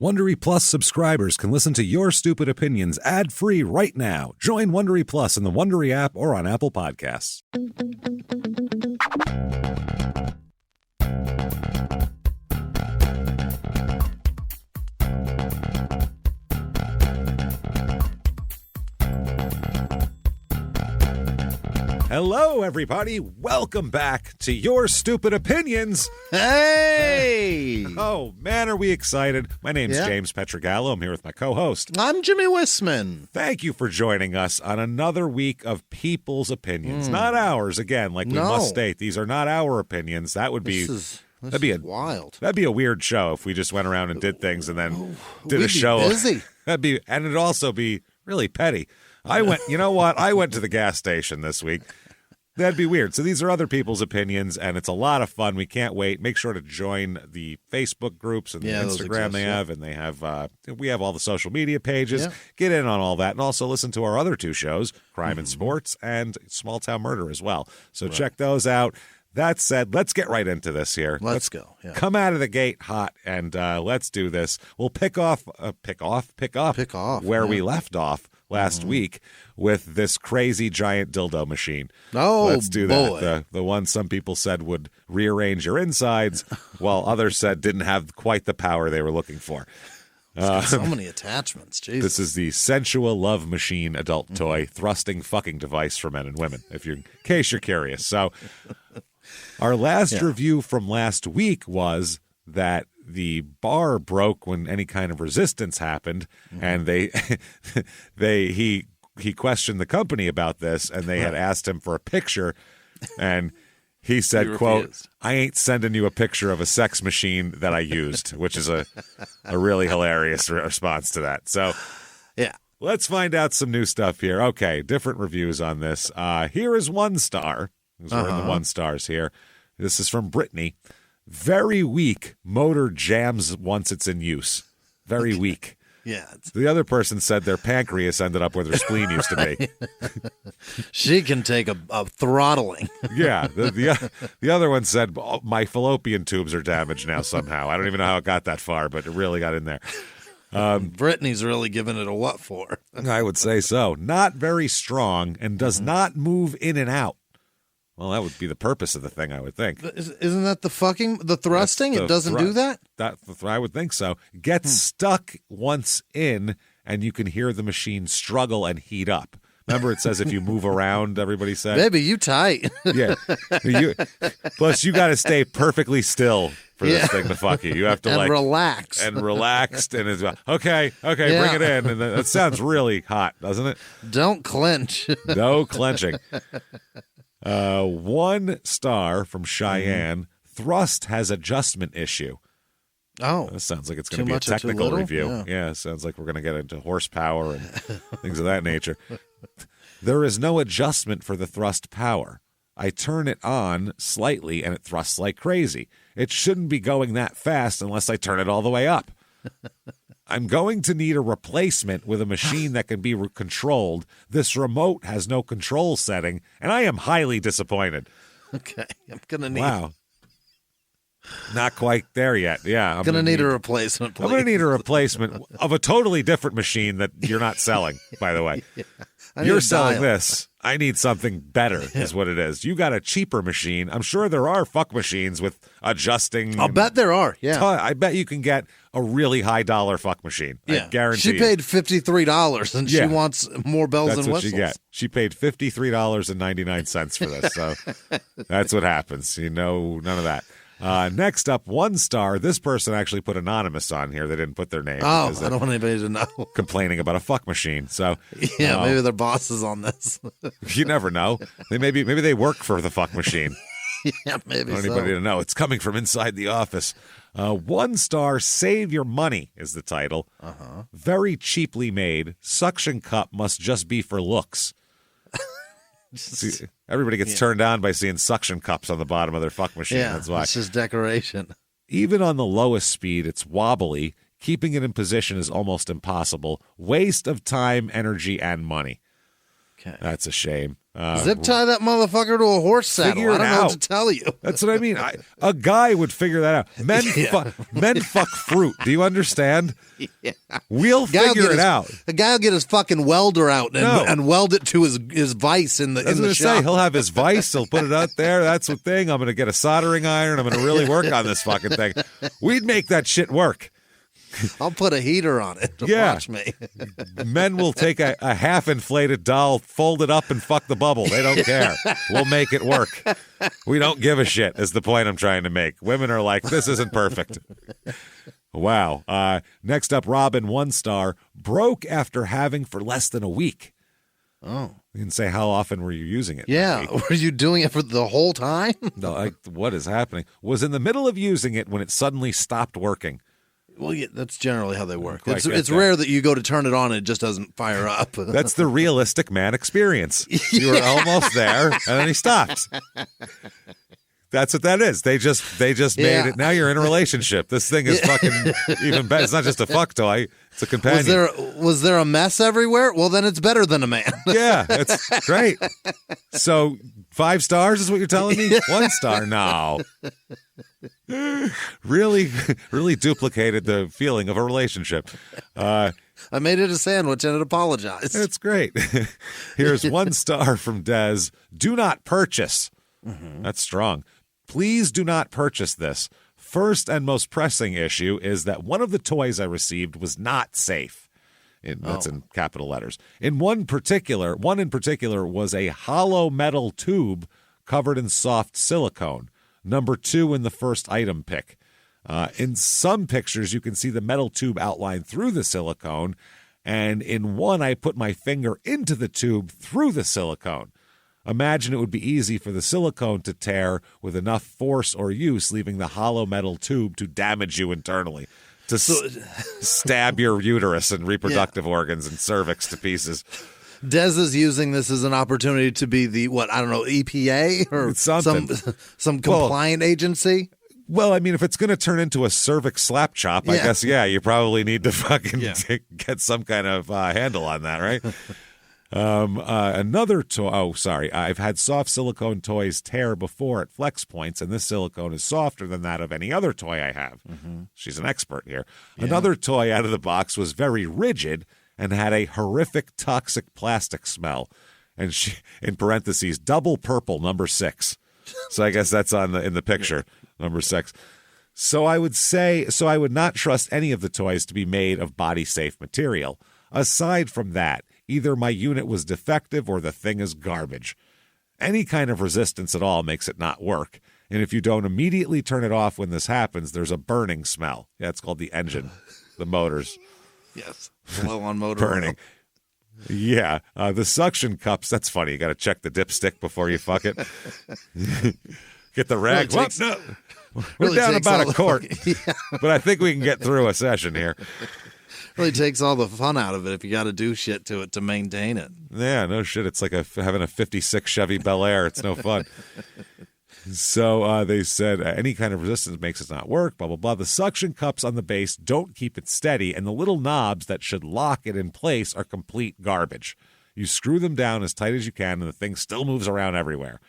Wondery Plus subscribers can listen to Your Stupid Opinions ad-free right now. Join Wondery Plus in the Wondery app or on Apple Podcasts. Hello, everybody. Welcome back to Your Stupid Opinions. Hey! Oh, man, are we excited. My name's James Pietragallo. I'm here with my co-host. I'm Jimmie Whisman. Thank you for joining us on another week of people's opinions. Not ours, again, like we must state. These are not our opinions. That would be... That'd be wild. That'd be a weird show if we just went around and did things and then did a show. Busy. And it'd also be really petty. You know what? I went to the gas station this week. That'd be weird. So these are other people's opinions, and it's a lot of fun. We can't wait. Make sure to join the Facebook groups and the Instagram they have, and they have. We have all the social media pages. Yeah. Get in on all that, and also listen to our other two shows, Crime and Sports and Small Town Murder as well. So check those out. That said, let's get right into this here. Let's go. Yeah. Come out of the gate hot, and let's do this. We'll pick up where we left off last week with this crazy giant dildo machine. Oh, let's do that. The one some people said would rearrange your insides, while others said didn't have quite the power they were looking for. So many attachments. Jesus. This is the sensual love machine adult toy thrusting fucking device for men and women, in case you're curious. So our last review from last week was that the bar broke when any kind of resistance happened, and he questioned the company about this, and they had asked him for a picture, and he said, quote, "I ain't sending you a picture of a sex machine that I used," which is a really hilarious response to that. So let's find out some new stuff here. Okay, different reviews on this. Here is 1 star. We're in the 1 stars here. This is from Brittany. Very weak. Motor jams once it's in use. Very weak. Yeah. The other person said their pancreas ended up where their spleen used to be. She can take a throttling. Yeah. The other one said, my fallopian tubes are damaged now somehow. I don't even know how it got that far, but it really got in there. Brittany's really giving it a what for. I would say so. Not very strong and does not move in and out. Well, that would be the purpose of the thing, I would think. Isn't that the thrusting? It doesn't do that? I would think so. Gets stuck once in, and you can hear the machine struggle and heat up. Remember, it says if you move around, everybody said? Baby, you tight. Yeah. Plus, you got to stay perfectly still for this thing to fuck you. You have to relax. And relaxed. And it's okay, bring it in. And that sounds really hot, doesn't it? Don't clench. No clenching. 1 star from Cheyenne. Thrust has adjustment issue. Oh. That sounds like it's going to be a technical review. Yeah, sounds like we're going to get into horsepower and things of that nature. There is no adjustment for the thrust power. I turn it on slightly and it thrusts like crazy. It shouldn't be going that fast unless I turn it all the way up. I'm going to need a replacement with a machine that can be controlled. This remote has no control setting, and I am highly disappointed. Okay, I'm going to need... Wow. Not quite there yet. Yeah. I'm going to need a replacement, please. I'm going to need a replacement of a totally different machine that you're not selling, by the way. You're selling this. I need something better is what it is. You got a cheaper machine. I'm sure there are fuck machines with adjusting. I'll bet there are, yeah. I bet you can get a really high dollar fuck machine. Yeah. I guarantee She paid $53 and she wants more bells and whistles. That's what she get. She paid $53.99 for this. So that's what happens. You know, none of that. Next up, 1 star. This person actually put anonymous on here. They didn't put their name. Oh, I don't want anybody to know. Complaining about a fuck machine. So yeah, maybe their boss is on this. You never know. Maybe they work for the fuck machine. Yeah, maybe. I don't want anybody to know. It's coming from inside the office. 1 star. Save your money is the title. Very cheaply made. Suction cup must just be for looks. See, everybody gets turned on by seeing suction cups on the bottom of their fuck machine. Yeah, that's why. It's just decoration. Even on the lowest speed, it's wobbly. Keeping it in position is almost impossible. Waste of time, energy, and money. Okay. That's a shame. Zip tie that motherfucker to a horse saddle. Figure I it don't know out. what to tell you. That's what I mean. A guy would figure that out. Men fuck fruit. Do you understand? Yeah. We'll figure it out. A guy will get his fucking welder out and weld it to his vise in the I was going to shop. say, he'll have his vise. He'll put it out there. That's the thing. I'm going to get a soldering iron. I'm going to really work on this fucking thing. We'd make that shit work. I'll put a heater on it. Yeah. Watch me. Men will take a half-inflated doll, fold it up, and fuck the bubble. They don't care. We'll make it work. We don't give a shit, is the point I'm trying to make. Women are like, this isn't perfect. Wow. Next up, Robin, 1 star, broke after having for less than a week. Oh. You can say, how often were you using it? Yeah. Were you doing it for the whole time? No, what is happening? Was in the middle of using it when it suddenly stopped working. Well, yeah, that's generally how they work. Quite It's rare that you go to turn it on and it just doesn't fire up. That's the realistic man experience. You were almost there, and then he stopped. That's what that is. They just made it. Now you're in a relationship. This thing is fucking even better. It's not just a fuck toy. It's a companion. Was there a mess everywhere? Well, then it's better than a man. Yeah, it's great. So 5 stars is what you're telling me? 1 star? No. Really, really duplicated the feeling of a relationship. I made it a sandwich and it apologized. It's great. Here's 1 star from Des. Do not purchase. Mm-hmm. That's strong. Please do not purchase this. First and most pressing issue is that one of the toys I received was not safe. That's in capital letters. One in particular was a hollow metal tube covered in soft silicone. Number 2 in the first item pick. In some pictures, you can see the metal tube outlined through the silicone, and in one, I put my finger into the tube through the silicone. Imagine it would be easy for the silicone to tear with enough force or use, leaving the hollow metal tube to damage you internally, to stab your uterus and reproductive organs and cervix to pieces. Des is using this as an opportunity to be the, EPA or some compliant agency? Well, I mean, if it's going to turn into a cervix slap chop, I guess, you probably need to fucking get some kind of handle on that, right? Another toy. Oh, sorry. I've had soft silicone toys tear before at flex points, and this silicone is softer than that of any other toy I have. Mm-hmm. She's an expert here. Yeah. Another toy out of the box was very rigid and had a horrific toxic plastic smell. And she, in parentheses, double purple, number 6. So I guess that's in the picture, number 6. So I would not trust any of the toys to be made of body-safe material. Aside from that, either my unit was defective or the thing is garbage. Any kind of resistance at all makes it not work. And if you don't immediately turn it off when this happens, there's a burning smell. Yeah, it's called the engine, the motors. Yes, low on motor burning. Oil. Yeah, the suction cups, that's funny. You got to check the dipstick before you fuck it. Get the rag. Really No. We're down about a quart. But I think we can get through a session here. Really takes all the fun out of it if you got to do shit to it to maintain it. Yeah, no shit. It's like having a 56 Chevy Bel Air. It's no fun. So they said any kind of resistance makes it not work, blah, blah, blah. The suction cups on the base don't keep it steady, and the little knobs that should lock it in place are complete garbage. You screw them down as tight as you can, and the thing still moves around everywhere.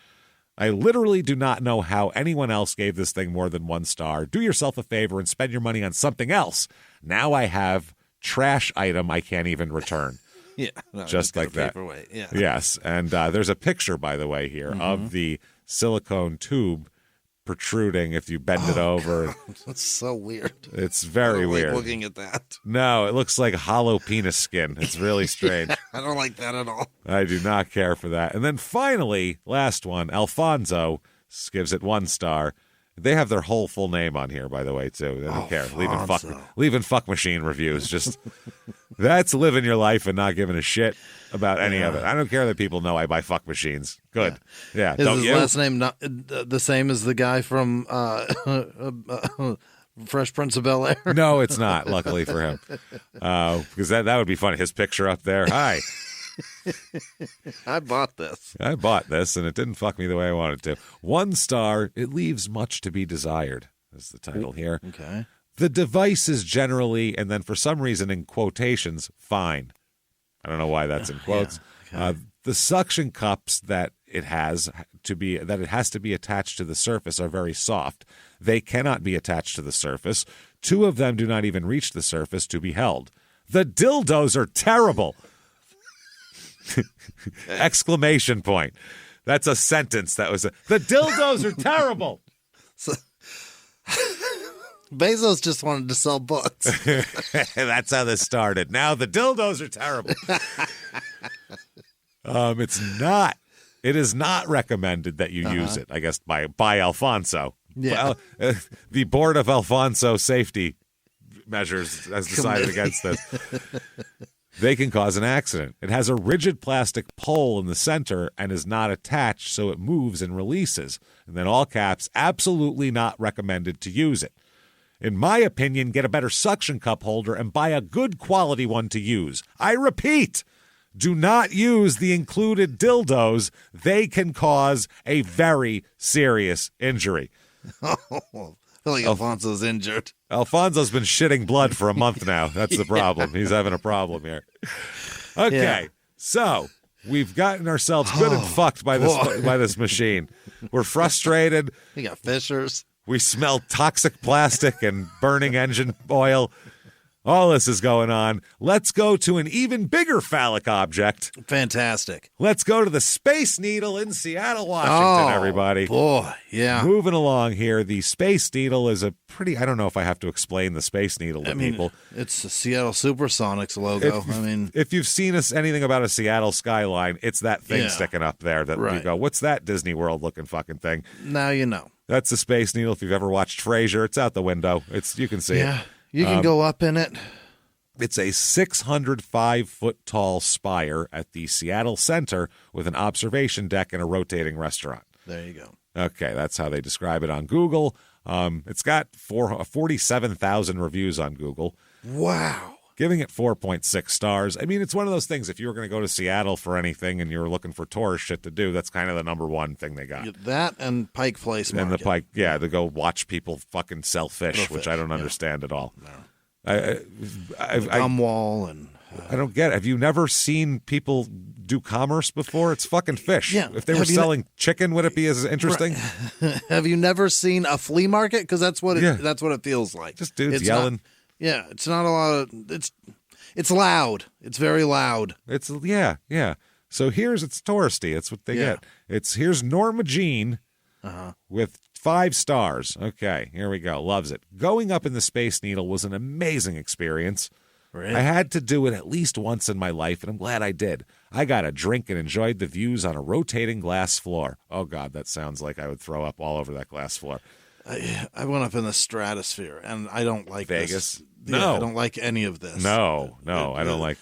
I literally do not know how anyone else gave this thing more than 1 star. Do yourself a favor and spend your money on something else. Now I have trash item I can't even return. Yeah. No, just like that. Paperweight. Yeah. Yes. And there's a picture, by the way, here of the silicone tube protruding if you bend it over. That's so weird. It's very weird. Looking at that. No, it looks like hollow penis skin. It's really strange. I don't like that at all. I do not care for that. And then finally, last one, Alfonso gives it 1 star. They have their whole full name on here, by the way, too. They don't care. Leaving fuck machine reviews. Just that's living your life and not giving a shit about any of it. I don't care that people know I buy fuck machines. Good. Yeah. Is his last name not the same as the guy from Fresh Prince of Bel-Air? No, it's not, luckily for him. Because that would be funny. His picture up there. Hi. I bought this, and it didn't fuck me the way I wanted to. 1 star, it leaves much to be desired, is the title here. Okay. The device is generally, and then for some reason in quotations, fine. I don't know why that's in quotes. Yeah. Okay. The suction cups that it has to be attached to the surface are very soft. They cannot be attached to the surface. 2 of them do not even reach the surface to be held. The dildos are terrible! Exclamation point. That's a sentence. The dildos are terrible! So, Bezos just wanted to sell books. That's how this started. Now the dildos are terrible. It is not recommended that you use it, I guess, by Alfonso. Yeah. Well, the Board of Alfonso Safety Measures has decided against this. They can cause an accident. It has a rigid plastic pole in the center and is not attached, so it moves and releases. And then all caps, absolutely not recommended to use it. In my opinion, get a better suction cup holder and buy a good quality one to use. I repeat, do not use the included dildos. They can cause a very serious injury. I feel like Alfonso's injured. Alfonso's been shitting blood for a month now. That's the problem. He's having a problem here. Okay, so we've gotten ourselves good and fucked by this machine. We're frustrated. We got fissures. We smell toxic plastic and burning engine oil. All this is going on. Let's go to an even bigger phallic object. Fantastic. Let's go to the Space Needle in Seattle, Washington, everybody. Boy, yeah. Moving along here, the Space Needle is a pretty, I don't know if I have to explain the Space Needle to people. It's the Seattle Supersonics logo. If you've seen anything about a Seattle skyline, it's that thing sticking up there that you go, what's that Disney World looking fucking thing? Now you know. That's the Space Needle. If you've ever watched Frasier, it's out the window. You can see it. You can go up in it. It's a 605-foot tall spire at the Seattle Center with an observation deck and a rotating restaurant. There you go. Okay, that's how they describe it on Google. It's got 47,000 reviews on Google. Wow. Giving it 4.6 stars. I mean, it's one of those things, if you were going to go to Seattle for anything and you were looking for tourist shit to do, that's kind of the number one thing they got. That and Pike Place Market. And the Pike, to go watch people fucking sell fish, which I don't understand at all. No. Gum wall and... I don't get it. Have you never seen people do commerce before? It's fucking fish. Yeah. If they were selling chicken, would it be as interesting? Right. Have you never seen a flea market? Because that's what it feels like. Just dudes yelling. It's not a lot of... It's loud. It's very loud. It's So it's touristy. It's what they get. Here's Norma Jean with 5 stars. Okay, here we go. Loves it. Going up in the Space Needle was an amazing experience. Really? I had to do it at least once in my life, and I'm glad I did. I got a drink and enjoyed the views on a rotating glass floor. Oh, God, that sounds like I would throw up all over that glass floor. I went up in the stratosphere, and I don't like Vegas. This. No, I don't like any of this. No, I don't like.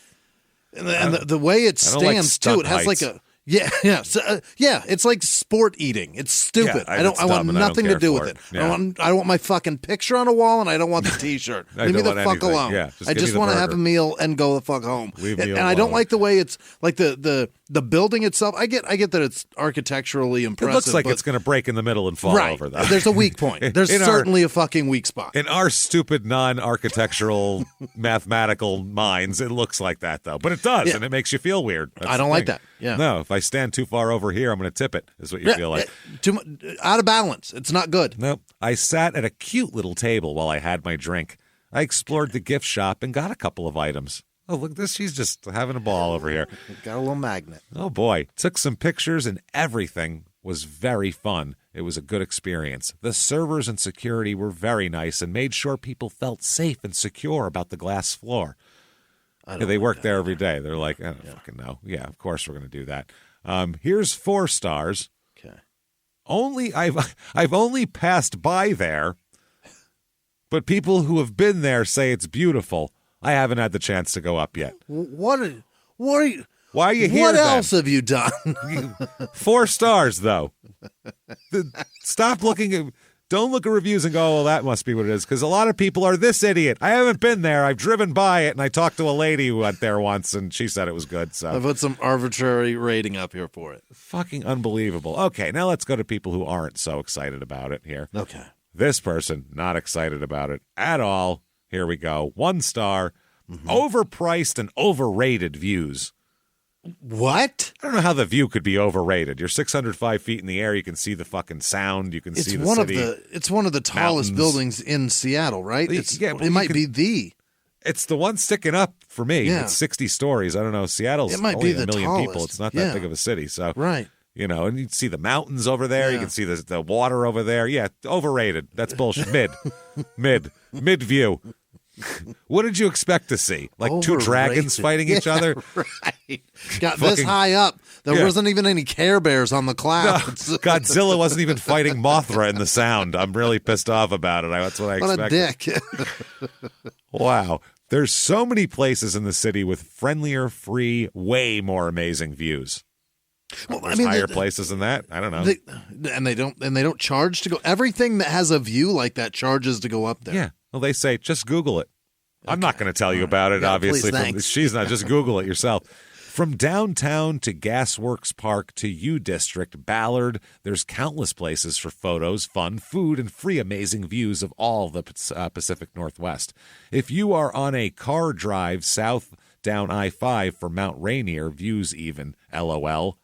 And the way it stands too, it has like a it's like sport eating. It's stupid. I want nothing to do with it. Yeah. I don't want my fucking picture on a wall, and I don't want the T-shirt. Leave me the fuck alone. Yeah, I just want to have a meal and go the fuck home. Leave me and alone. I don't like the way it's like the building itself. I get that it's architecturally impressive. It looks like it's going to break in the middle and fall over, though. There's a weak point. There's certainly a fucking weak spot. In our stupid, non-architectural, mathematical minds, it looks like that, though. But it does, and it makes you feel weird. I don't like that. Yeah. No, if I stand too far over here, I'm going to tip it, is what you feel like. Out of balance. It's not good. Nope. I sat at a cute little table while I had my drink. I explored the gift shop and got a couple of items. Oh, look at this. She's just having a ball over here. Got a little magnet. Oh, boy. Took some pictures, and everything was very fun. It was a good experience. The servers and security were very nice and made sure people felt safe and secure about the glass floor. They work there every day. They're like, I don't fucking know. Yeah, of course we're going to do that. Here's 4 stars. Okay. I've only passed by there, but people who have been there say it's beautiful. I haven't had the chance to go up yet. What are you? Why are you here? What else have you done? 4 stars, though. Stop looking at. Don't look at reviews and go, well, that must be what it is. Because a lot of people are this idiot. I haven't been there. I've driven by it, and I talked to a lady who went there once, and she said it was good. So I put some arbitrary rating up here for it. Fucking unbelievable. Okay, now let's go to people who aren't so excited about it here. Okay. This person, not excited about it at all. Here we go. 1 star. Overpriced and overrated views. What? I don't know how the view could be overrated. You're 605 feet in the air. You can see the fucking sound. You can see the city. It's one of the tallest buildings in Seattle, right? It might be the. It's the one sticking up for me. Yeah. It's 60 stories. I don't know. Seattle's only a million people. It's not that big of a city. So, right. You know, and you can see the mountains over there. Yeah. You can see the water over there. Yeah, overrated. That's bullshit. Mid view. What did you expect to see? Like overrated. 2 dragons fighting each other? Right. Got this high up. There wasn't even any Care Bears on the clouds. No, Godzilla wasn't even fighting Mothra in the sound. I'm really pissed off about it. That's what I expected. What a dick. Wow. There's so many places in the city with friendlier, free, way more amazing views. Well, there's higher places than that. I don't know. They don't charge to go. Everything that has a view like that charges to go up there. Yeah. Well, they say just Google it. Okay. I'm not going to tell you about it, obviously. She's not. Just Google it yourself. From downtown to Gasworks Park to U District, Ballard, there's countless places for photos, fun, food, and free amazing views of all the Pacific Northwest. If you are on a car drive south down I-5 for Mount Rainier, views even, LOL.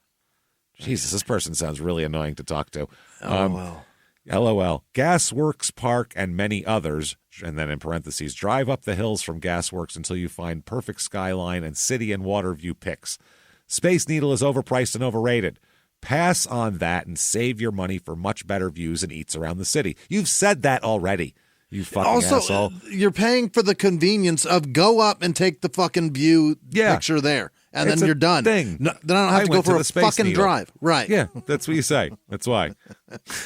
Jesus, this person sounds really annoying to talk to. LOL. Gasworks Park and many others, and then in parentheses, drive up the hills from Gasworks until you find perfect skyline and city and water view pics. Space Needle is overpriced and overrated. Pass on that and save your money for much better views and eats around the city. You've said that already, you fucking asshole. You're paying for the convenience of go up and take the fucking view picture there. And then you're done. No, then I don't have to go for a fucking drive. Right. Yeah, that's what you say. That's why.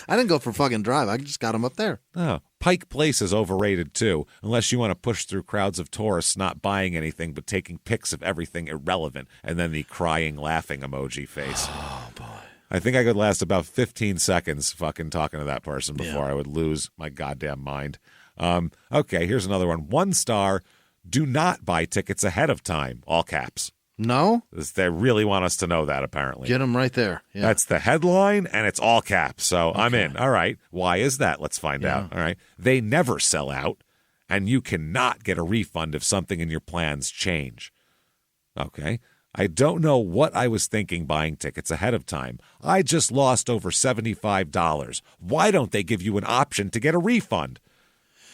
I didn't go for a fucking drive. I just got them up there. Oh, Pike Place is overrated, too, unless you want to push through crowds of tourists not buying anything but taking pics of everything irrelevant, and then the crying, laughing emoji face. Oh, boy. I think I could last about 15 seconds fucking talking to that person before I would lose my goddamn mind. Okay, here's another one. 1 star, do not buy tickets ahead of time, all caps. No? They really want us to know that, apparently. Get them right there. Yeah. That's the headline, and it's all caps. So I'm in. All right. Why is that? Let's find out. All right. They never sell out, and you cannot get a refund if something in your plans change. Okay. I don't know what I was thinking buying tickets ahead of time. I just lost over $75. Why don't they give you an option to get a refund?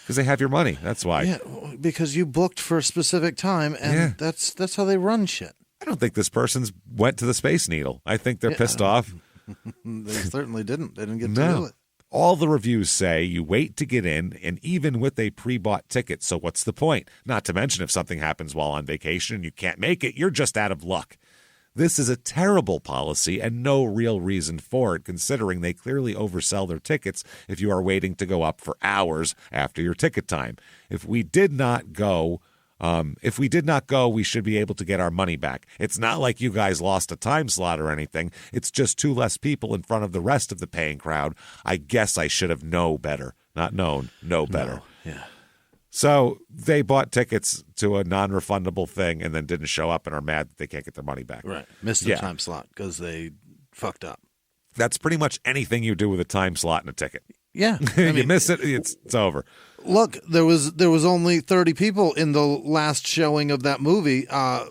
Because they have your money. That's why. Yeah, because you booked for a specific time, and that's how they run shit. I don't think this person's went to the Space Needle. I think they're pissed off. They certainly didn't. They didn't get to do it. All the reviews say you wait to get in, and even with a pre-bought ticket. So what's the point? Not to mention if something happens while on vacation and you can't make it, you're just out of luck. This is a terrible policy and no real reason for it, considering they clearly oversell their tickets if you are waiting to go up for hours after your ticket time. If we did not go, we should be able to get our money back. It's not like you guys lost a time slot or anything. It's just 2 less people in front of the rest of the paying crowd. I guess I should have known better. Not known, know better. No. Yeah. So they bought tickets to a non-refundable thing and then didn't show up and are mad that they can't get their money back. Right. Missed the time slot because they fucked up. That's pretty much anything you do with a time slot and a ticket. Yeah. You miss it, it's over. Look, there was only 30 people in the last showing of that movie,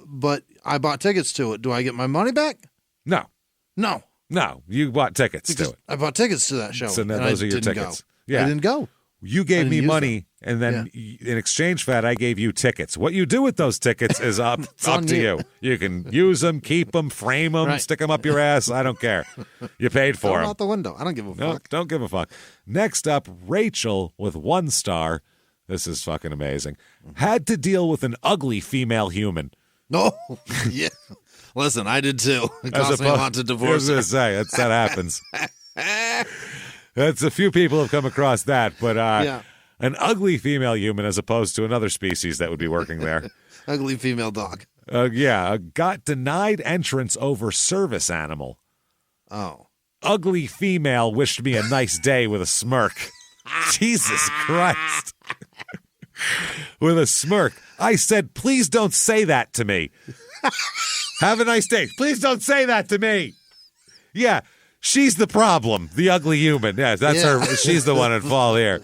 but I bought tickets to it. Do I get my money back? No. No. No, you bought tickets to it. I bought tickets to that show. So now those are your tickets. Yeah. I didn't go. You gave me money, and then in exchange for that, I gave you tickets. What you do with those tickets is up to you. You can use them, keep them, frame them, stick them up your ass. I don't care. You paid for them. Out the window. I don't give a fuck. Don't give a fuck. Next up, Rachel with 1 star. This is fucking amazing. Had to deal with an ugly female human. No. Yeah. Listen, I did too. It cost me a lot to divorce. I was going to say, that happens. That's a few people have come across that, but an ugly female human as opposed to another species that would be working there. Ugly female dog. Got denied entrance over service animal. Oh. Ugly female wished me a nice day with a smirk. Jesus Christ. With a smirk. I said, please don't say that to me. Have a nice day. Please don't say that to me. Yeah. She's the problem, the ugly human. Yes, that's her. She's the one at fault here.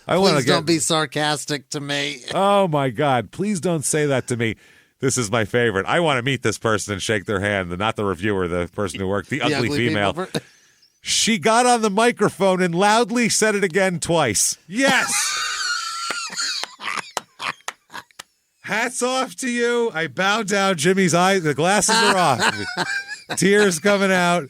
Please don't be sarcastic to me. Oh, my God. Please don't say that to me. This is my favorite. I want to meet this person and shake their hand. Not the reviewer, the person who worked, the ugly female. She got on the microphone and loudly said it again twice. Yes! Hats off to you. I bow down. Jimmie's eyes, the glasses are off. Tears coming out.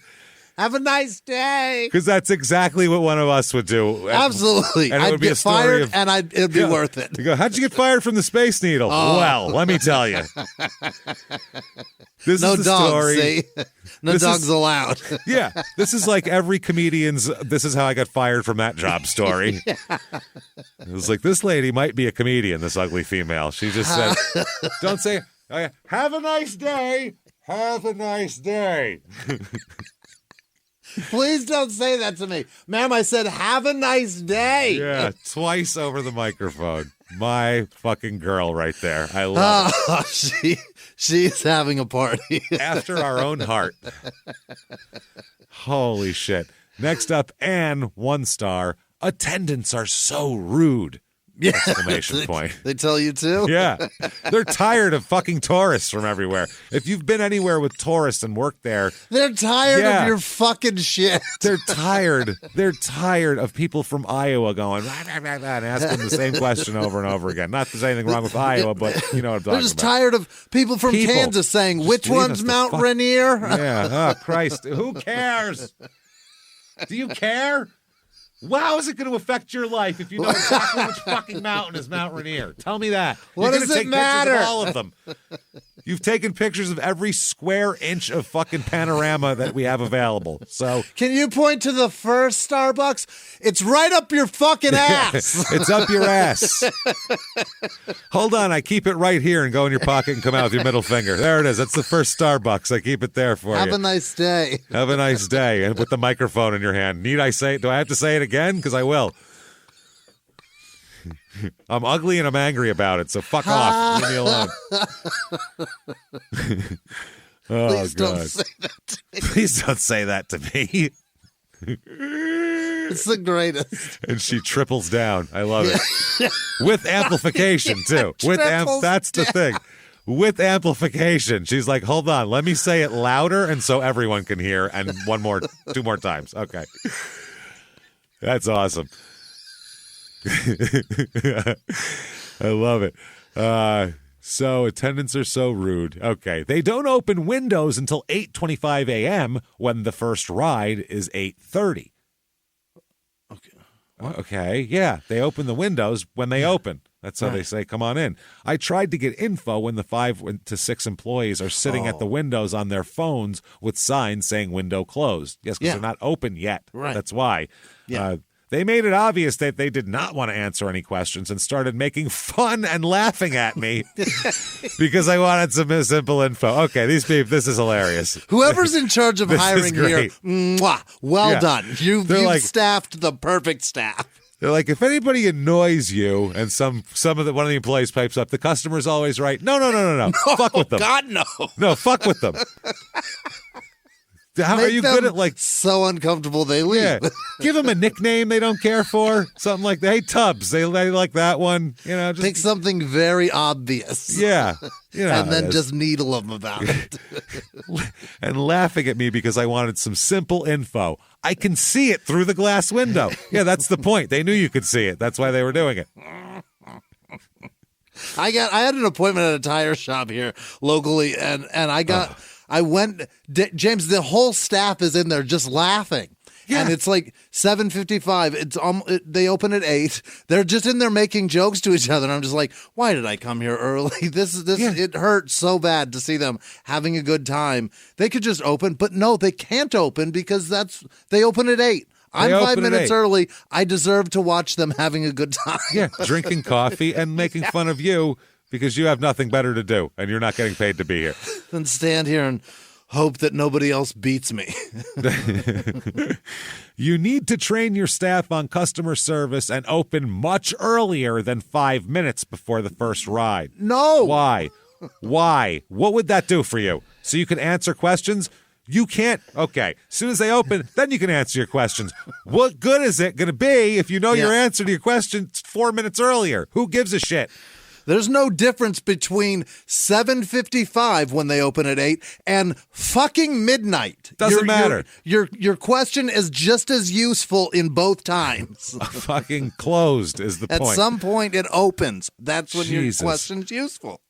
Have a nice day. Because that's exactly what one of us would do. Absolutely. And it would be get fired, and it'd be worth it. You go, how'd you get fired from the Space Needle? Oh. Well, let me tell you. This no is the dogs, story. see? No dogs allowed. Yeah. This is like every comedian's, this is how I got fired from that job story. Yeah. It was like, this lady might be a comedian, this ugly female. She just said, don't say, have a nice day. Have a nice day. Please don't say that to me. Ma'am, I said, have a nice day. Yeah, twice over the microphone. My fucking girl right there. I love it. She's having a party. After our own heart. Holy shit. Next up, Anne, 1 star. Attendants are so rude. Yeah. Exclamation point. They tell you to? Yeah. They're tired of fucking tourists from everywhere. If you've been anywhere with tourists and worked there. They're tired of your fucking shit. They're tired. They're tired of people from Iowa going, rah, rah, rah, rah, and asking the same question over and over again. Not that there's anything wrong with Iowa, but you know what I'm talking about. They're just tired of people from Kansas saying, which one's Mount Rainier? Yeah. Oh, Christ. Who cares? Do you care? How is it going to affect your life if you know exactly which fucking mountain is Mount Rainier? Tell me that. What does it matter? Pictures of all of them. You've taken pictures of every square inch of fucking panorama that we have available. So, can you point to the first Starbucks? It's right up your fucking ass. It's up your ass. Hold on, I keep it right here and go in your pocket and come out with your middle finger. There it is. That's the first Starbucks. I keep it there for you. Have a nice day. Have a nice day. And with the microphone in your hand. Need I say it? Do I have to say it again? Because I will. I'm ugly and I'm angry about it, so fuck off. Leave me alone. Please don't say that to me. Please don't say that to me. It's the greatest. And she triples down. I love it. With amplification, too. That's the thing. With amplification. She's like, hold on, let me say it louder and so everyone can hear, and 2 more times. Okay. That's awesome. I love it. So attendants are so rude. Okay. They don't open windows until 8:25 a.m. when the first ride is 8:30. Okay. Okay. Yeah. They open the windows when they open. That's how they say, come on in. I tried to get info when the 5 to 6 employees are sitting at the windows on their phones with signs saying window closed. Yes, because they're not open yet. Right. That's why. Yeah. They made it obvious that they did not want to answer any questions and started making fun and laughing at me because I wanted some simple info. Okay, these people, this is hilarious. Whoever's in charge of hiring here, well done. You've staffed the perfect staff. They're like, if anybody annoys you and one of the employees pipes up, the customer's always right. No. Fuck with them. God, no. No, fuck with them. How are you good at so uncomfortable they leave? Yeah. Give them a nickname they don't care for, something like that. Hey, Tubbs, they like that one. You know, just pick something very obvious. Yeah, and then just needle them about it, and laughing at me because I wanted some simple info. I can see it through the glass window. Yeah, that's the point. They knew you could see it. That's why they were doing it. I had an appointment at a tire shop here locally, and I went, James, the whole staff is in there just laughing. Yeah. And it's like 7:55. They open at 8. They're just in there making jokes to each other. And I'm just like, why did I come here early? It hurts so bad to see them having a good time. They could just open, but no, they can't open because they open at 8. I'm 5 minutes early. I deserve to watch them having a good time. Yeah, drinking coffee and making fun of you because you have nothing better to do and you're not getting paid to be here. Then stand here and hope that nobody else beats me. You need to train your staff on customer service and open much earlier than 5 minutes before the first ride. No. Why? What would that do for you? So you can answer questions? You can't. Okay. As soon as they open, then you can answer your questions. What good is it going to be if you know your answer to your question 4 minutes earlier? Who gives a shit? There's no difference between 7:55 when they open at 8 and fucking midnight. Doesn't matter. Your question is just as useful in both times. Fucking closed is the At point. some point it opens. That's when Jesus. your question's useful.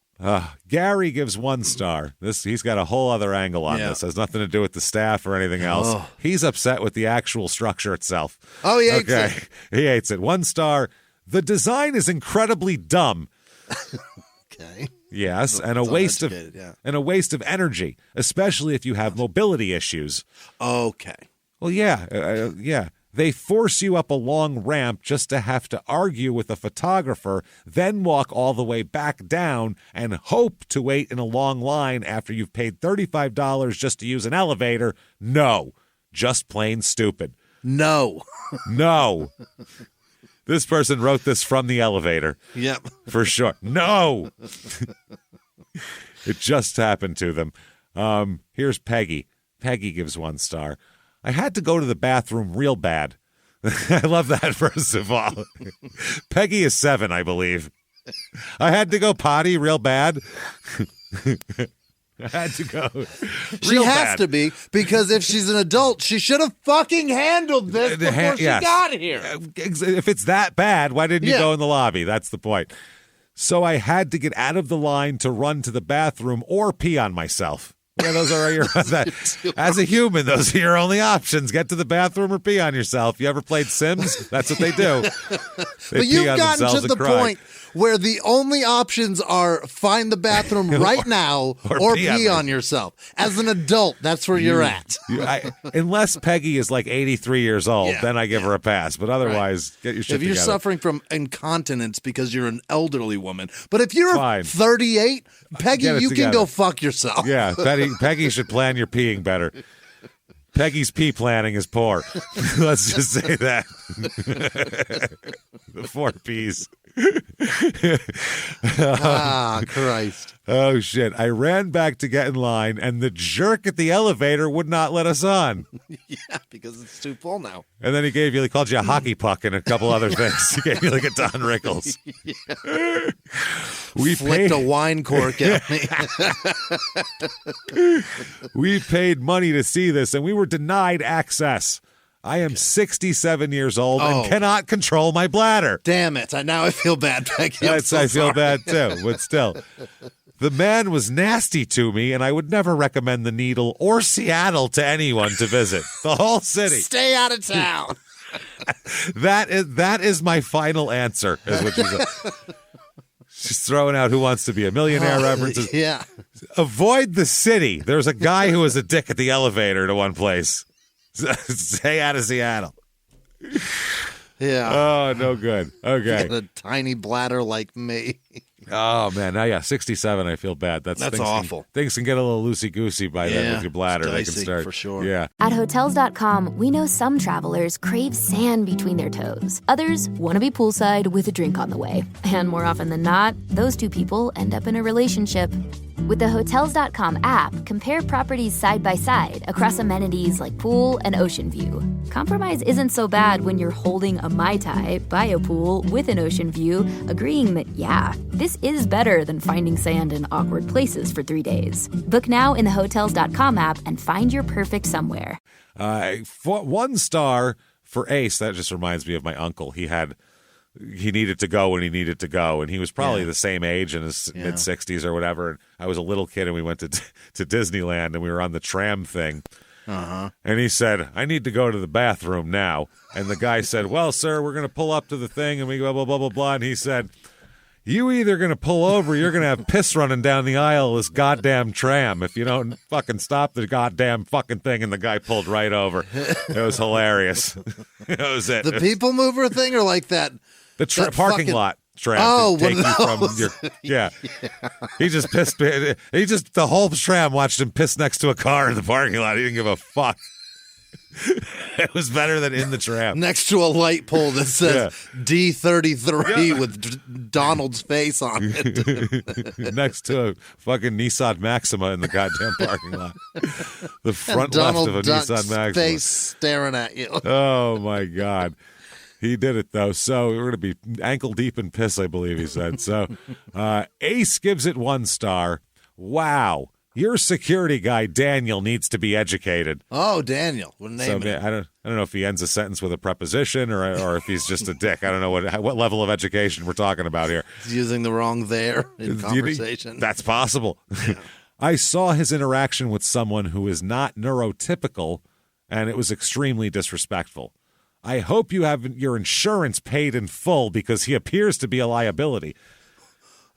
Gary gives 1 star. He's got a whole other angle on this. Has nothing to do with the staff or anything else. Oh. He's upset with the actual structure itself. Oh, he hates it. He hates it. 1 star. The design is incredibly dumb. Okay. Yes, and a waste of energy, especially if you have mobility issues. Okay. Well, yeah. They force you up a long ramp just to have to argue with a photographer, then walk all the way back down and hope to wait in a long line after you've paid $35 just to use an elevator. No, just plain stupid. No. No. This person wrote this from the elevator. Yep. For sure. No. It just happened to them. Here's Peggy. Peggy gives 1 star. I had to go to the bathroom real bad. I love that, first of all. Peggy is 7, I believe. I had to go potty real bad. I had to go. She has to be, because if she's an adult, she should have fucking handled this before she got here. If it's that bad, why didn't you go in the lobby? That's the point. So I had to get out of the line to run to the bathroom or pee on myself. Yeah, those are your. As a human, those are your only options. Get to the bathroom or pee on yourself. You ever played Sims? That's what they do. They but you've gotten to the point where the only options are find the bathroom right now or pee on yourself. As an adult, that's where you're at. Unless Peggy is like 83 years old, then I give her a pass. But otherwise, get your shit together. If you're suffering from incontinence because you're an elderly woman. But if you're 38, Peggy, you can go fuck yourself. Yeah, Peggy should plan your peeing better. Peggy's pee planning is poor. Let's just say that. The 4 P's. Christ. Oh, shit. I ran back to get in line, and the jerk at the elevator would not let us on. Yeah, because it's too full now. And then he called you a hockey puck and a couple other things. He gave you like a Don Rickles. We flicked a wine cork at me. We paid money to see this, and we were denied access. I am 67 years old and cannot control my bladder. Damn it. Now I feel bad, Peggy. I feel bad, too, but still. The man was nasty to me, and I would never recommend the Needle or Seattle to anyone to visit. The whole city. Stay out of town. That is my final answer, is what she said. She's throwing out Who Wants to Be a Millionaire references. Yeah. Avoid the city. There's a guy who was a dick at the elevator to one place. Stay out of Seattle. Yeah. Oh, no good. Okay. A tiny bladder like me. Oh, man. Now, yeah, 67, I feel bad. That's awful. Things can get a little loosey-goosey by then with your bladder. Dicey, they can start. For sure. Yeah. At Hotels.com, we know some travelers crave sand between their toes. Others want to be poolside with a drink on the way. And more often than not, those two people end up in a relationship. With the Hotels.com app, compare properties side by side across amenities like pool and ocean view. Compromise isn't so bad when you're holding a Mai Tai by a pool with an ocean view, agreeing that, yeah, this is better than finding sand in awkward places for 3 days. Book now in the Hotels.com app and find your perfect somewhere. 1 star for Ace. That just reminds me of my uncle. He needed to go when he needed to go, and he was probably the same age, in his mid-60s or whatever. And I was a little kid, and we went to Disneyland, and we were on the tram thing. Uh-huh. And he said, I need to go to the bathroom now. And the guy said, well, sir, we're going to pull up to the thing, and we go blah, blah, blah, blah. And he said, you either going to pull over, you're going to have piss running down the aisle of this goddamn tram if you don't fucking stop the goddamn fucking thing. And the guy pulled right over. It was hilarious. That was it. The people mover thing, or like that? The parking lot tram. Oh, take you from your, yeah. He just pissed. The whole tram watched him piss next to a car in the parking lot. He didn't give a fuck. It was better than in the tram. Next to a light pole that says D33 with Donald's face on it. Next to a fucking Nissan Maxima in the goddamn parking lot. The front left of a Nissan Maxima. Face staring at you. Oh, my God. He did it, though. So we're going to be ankle deep in piss, I believe he said. So Ace gives it 1 star. Wow. Your security guy, Daniel, needs to be educated. Oh, Daniel. What name so, I don't know if he ends a sentence with a preposition or if he's just a dick. I don't know what level of education we're talking about here. He's using the wrong there in conversation. That's possible. Yeah. I saw his interaction with someone who is not neurotypical, and it was extremely disrespectful. I hope you have your insurance paid in full because he appears to be a liability.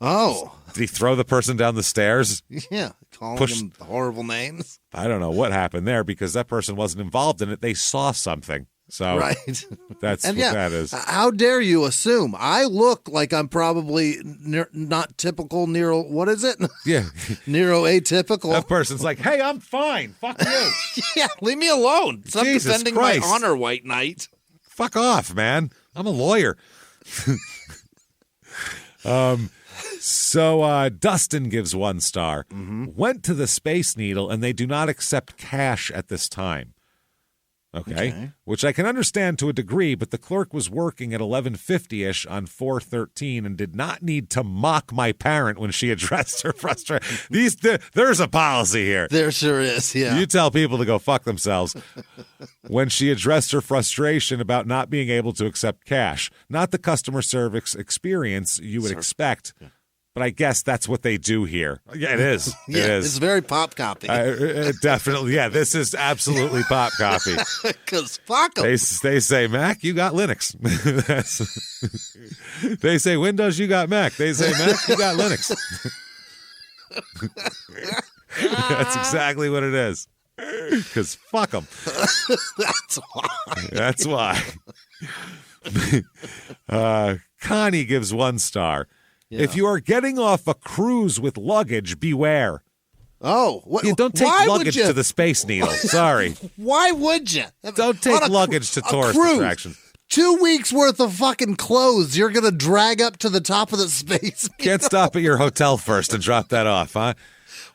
Oh. Did he throw the person down the stairs? Yeah, calling him horrible names. I don't know what happened there because that person wasn't involved in it. They saw something. So right. That's what that is. How dare you assume? I look like I'm probably not typical neuro. What is it? Yeah. Neuroatypical. That person's like, hey, I'm fine. Fuck you. Yeah, leave me alone. Stop Jesus defending Christ. my honor, White Knight. Fuck off, man. I'm a lawyer. So Dustin gives 1 star. Mm-hmm. Went to the Space Needle, and they do not accept cash at this time. Okay. Which I can understand to a degree, but the clerk was working at 11:50-ish on 4/13 and did not need to mock my parent when she addressed her frustration. There's a policy here. There sure is, yeah. You tell people to go fuck themselves. When she addressed her frustration about not being able to accept cash. Not the customer service experience you would expect. Yeah. But I guess that's what they do here. Yeah, it is. Yeah, it is. It's very pop copy. Definitely. Yeah, this is absolutely pop copy. Because fuck them. They say, Mac, you got Linux. They say, Windows, you got Mac. They say, Mac, you got Linux. That's exactly what it is. Because fuck them. That's why. That's why. Connie gives 1 star. Yeah. If you are getting off a cruise with luggage, beware. Oh, you don't take luggage to the Space Needle. Sorry. Why would you? Don't take luggage to tourist attractions. 2 weeks worth of fucking clothes you're going to drag up to the top of the Space Needle. Can't stop at your hotel first and drop that off, huh?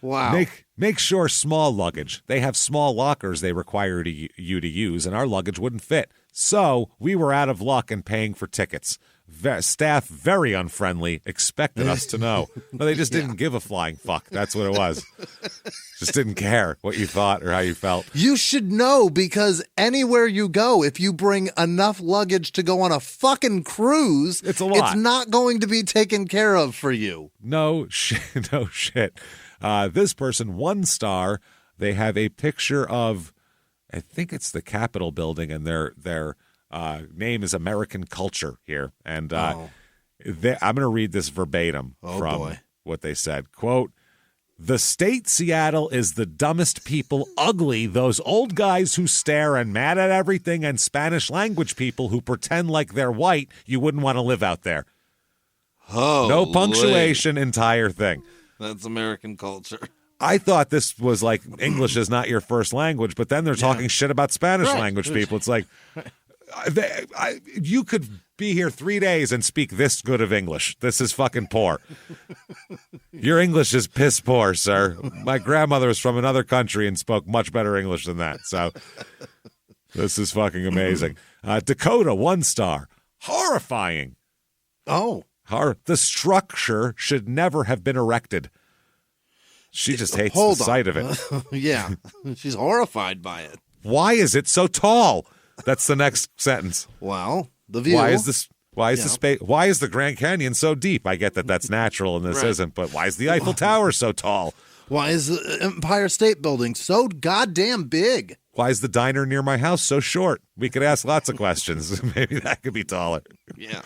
Wow. Make sure small luggage. They have small lockers they require you to use, and our luggage wouldn't fit. So we were out of luck in paying for tickets. Staff, very unfriendly, expected us to know. No, they just didn't give a flying fuck. That's what it was. Just didn't care what you thought or how you felt. You should know because anywhere you go, if you bring enough luggage to go on a fucking cruise, it's a lot. It's not going to be taken care of for you. No shit. No shit. This person, 1 star. They have a picture of, I think it's the Capitol building, and their name is American Culture here. And I'm going to read this verbatim from what they said. Quote, the state Seattle is the dumbest people, ugly, those old guys who stare and mad at everything, and Spanish language people who pretend like they're white. You wouldn't want to live out there. Oh, no punctuation, entire thing. That's American culture. I thought this was like English is not your first language, but then they're talking shit about Spanish language people. It's like, you could be here 3 days and speak this good of English. This is fucking poor. Your English is piss poor, sir. My grandmother was from another country and spoke much better English than that. So this is fucking amazing. Dakota, 1 star. Horrifying. Oh. The structure should never have been erected. She just hates the sight of it. Yeah. She's horrified by it. Why is it so tall? That's the next sentence. Well, the view. Why is the Grand Canyon so deep? I get that that's natural and this isn't, but why is the Eiffel Tower so tall? Why is the Empire State Building so goddamn big? Why is the diner near my house so short? We could ask lots of questions. Maybe that could be taller. Yeah.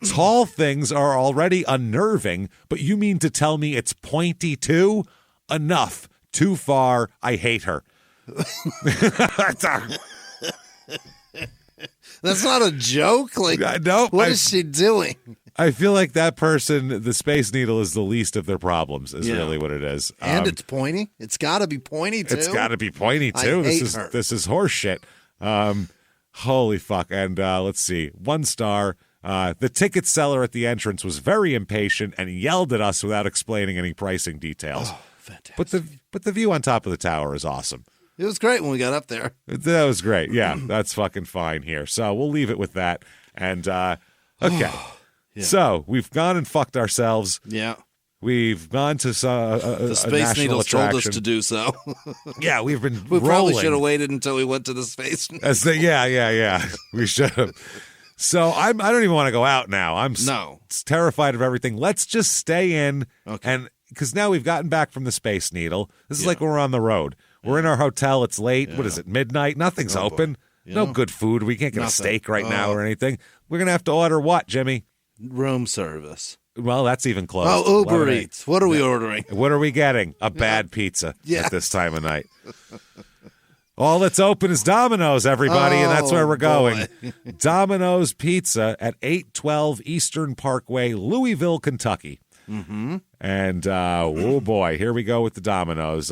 Tall things are already unnerving, but you mean to tell me it's pointy too? Enough. Too far. I hate her. That's not a joke. Like, no, what is she doing? I feel like that person, the Space Needle, is the least of their problems, is really what it is. And it's pointy. It's got to be pointy, too. It's got to be pointy, too. This is horse shit. Holy fuck. And let's see. 1 star. The ticket seller at the entrance was very impatient and yelled at us without explaining any pricing details. Oh, fantastic. But the view on top of the tower is awesome. It was great when we got up there. That was great. Yeah, that's fucking fine here. So we'll leave it with that. And, okay. So we've gone and fucked ourselves. Yeah. We've gone to the a Space national Needles attraction. told us to do so. Yeah, we've been We rolling. probably should have waited until we went to the Space Needles. Yeah. We should have. So I don't even want to go out now. I'm terrified of everything. Let's just stay in. Okay. And because now we've gotten back from the Space Needle. This is like when we're on the road. We're in our hotel. It's late. What is it, midnight? Nothing's open. No good food. We can't get a steak right now or anything. We're going to have to order what, Jimmy? Room service. Well, that's even close. Oh, Uber Eats. What are we ordering? What are we getting? A bad pizza at this time of night. All that's open is DomiNO's, everybody, and that's where we're going. DomiNO's Pizza at 812 Eastern Parkway, Louisville, Kentucky. Mm-hmm. And, oh boy, here we go with the DomiNO's.